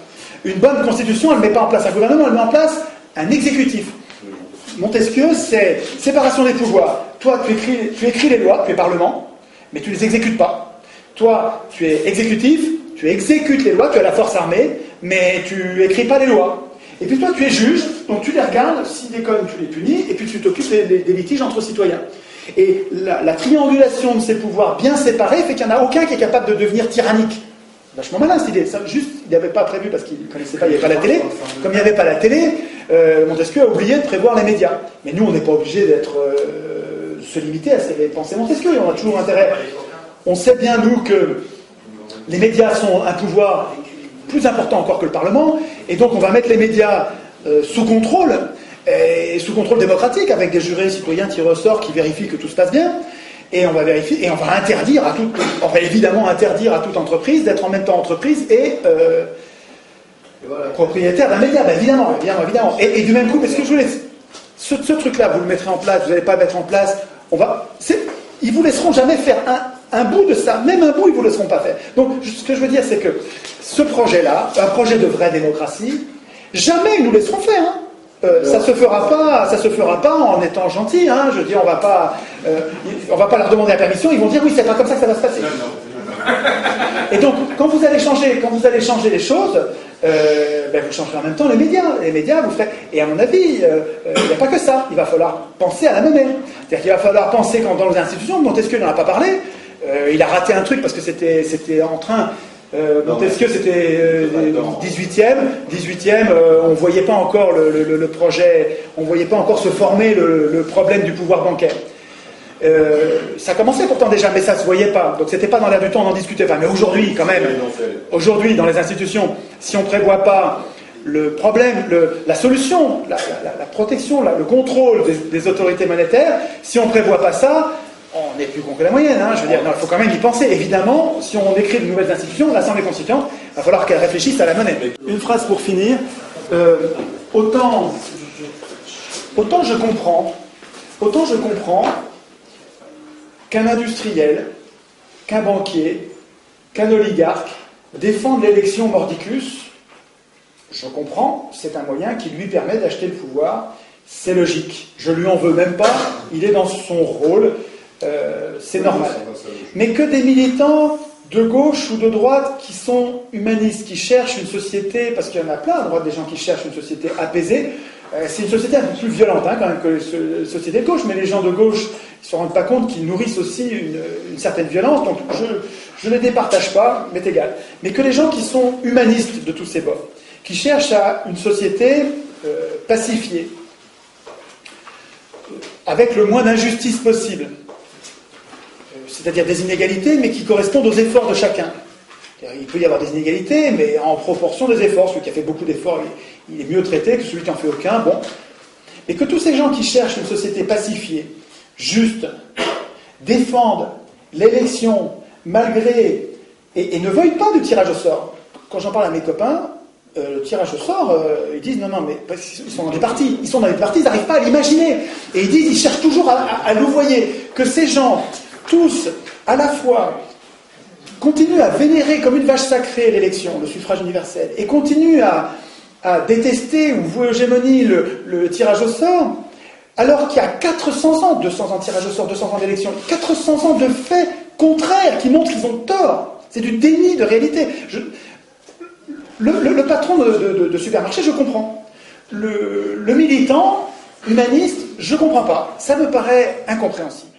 Une bonne constitution, elle ne met pas en place un gouvernement, elle met en place un exécutif. Montesquieu, c'est séparation des pouvoirs. Toi, tu écris les lois, tu es parlement, mais tu ne les exécutes pas. Toi, tu es exécutif, tu exécutes les lois, tu as la force armée, mais tu écris pas les lois. Et puis toi, tu es juge, donc tu les regardes, s'ils déconnent, tu les punis, et puis tu t'occupes des litiges entre citoyens. Et la triangulation de ces pouvoirs bien séparés fait qu'il n'y en a aucun qui est capable de devenir tyrannique. Vachement malin cette idée. Juste, il n'avait pas prévu parce qu'il ne connaissait pas, il n'y avait pas la télé. Comme il n'y avait pas la télé, Montesquieu a oublié de prévoir les médias. Mais nous, on n'est pas obligé se limiter à ces pensées Montesquieu. On a toujours intérêt. On sait bien, nous, que les médias sont un pouvoir plus important encore que le Parlement, et donc on va mettre les médias sous contrôle, et sous contrôle démocratique, avec des jurés citoyens tirés au sort qui vérifient que tout se passe bien, et on va vérifier, et on va évidemment interdire à toute entreprise d'être en même temps entreprise et propriétaire d'un média, évidemment. Et du même coup, parce que je voulais, ce truc-là, vous le mettrez en place, vous n'allez pas le mettre en place, ils vous laisseront jamais faire un bout de ça, même un bout, ils vous laisseront pas faire. Donc, ce que je veux dire, c'est que ce projet-là, un projet de vraie démocratie, jamais ils nous laisseront faire. Ça se fera pas en étant gentil. Je veux dire, on va pas leur demander la permission. Ils vont dire oui, c'est pas comme ça que ça va se passer. Et donc, quand vous allez changer les choses, vous changerez en même temps les médias. Les médias, vous ferez. Et à mon avis, il n'y a pas que ça. Il va falloir penser à la monnaie. C'est-à-dire qu'il va falloir penser dans les institutions. Montesquieu n'en a pas parlé. Il a raté un truc parce que c'était en train. Montesquieu, c'était 18e, on voyait pas encore le projet, on voyait pas encore se former le problème du pouvoir bancaire. Ça commençait pourtant déjà, mais ça se voyait pas. Donc c'était pas dans l'air du temps, on n'en discutait pas. Mais aujourd'hui, quand même, aujourd'hui, dans les institutions, si on prévoit pas le problème, la solution, la protection, le contrôle des autorités monétaires, si on prévoit pas ça, on n'est plus con que la moyenne. Je veux dire, il faut quand même y penser. Évidemment, si on écrit de nouvelles institutions, l'Assemblée constituante, il va falloir qu'elle réfléchisse à la monnaie. Une phrase pour finir. Autant je comprends qu'un industriel, qu'un banquier, qu'un oligarque défende l'élection mordicus. Je comprends, c'est un moyen qui lui permet d'acheter le pouvoir. C'est logique. Je lui en veux même pas. Il est dans son rôle. C'est normal. Mais que des militants de gauche ou de droite qui sont humanistes, qui cherchent une société, parce qu'il y en a plein à droite des gens qui cherchent une société apaisée, c'est une société un peu plus violente quand même que les sociétés de gauche, mais les gens de gauche ils ne se rendent pas compte qu'ils nourrissent aussi une certaine violence, donc je ne les départage pas, mais égal. Mais que les gens qui sont humanistes de tous ces bords, qui cherchent à une société pacifiée, avec le moins d'injustice possible, c'est-à-dire des inégalités, mais qui correspondent aux efforts de chacun. Il peut y avoir des inégalités, mais en proportion des efforts. Celui qui a fait beaucoup d'efforts, il est mieux traité que celui qui n'en fait aucun. Bon. Et que tous ces gens qui cherchent une société pacifiée, juste, défendent l'élection malgré... Et ne veuillent pas du tirage au sort. Quand j'en parle à mes copains, le tirage au sort, ils disent non, mais parce qu'ils sont dans des partis. Ils sont dans des partis, ils n'arrivent pas à l'imaginer. Et ils cherchent toujours à louvoyer. Que ces gens, tous, à la fois, continuent à vénérer comme une vache sacrée l'élection, le suffrage universel, et continuent à détester ou vouer hégémonie le tirage au sort, alors qu'il y a 400 ans, 200 ans de tirage au sort, 200 ans d'élection, 400 ans de faits contraires qui montrent qu'ils ont tort. C'est du déni de réalité. Le patron de supermarché, je comprends. Le militant humaniste, je ne comprends pas. Ça me paraît incompréhensible.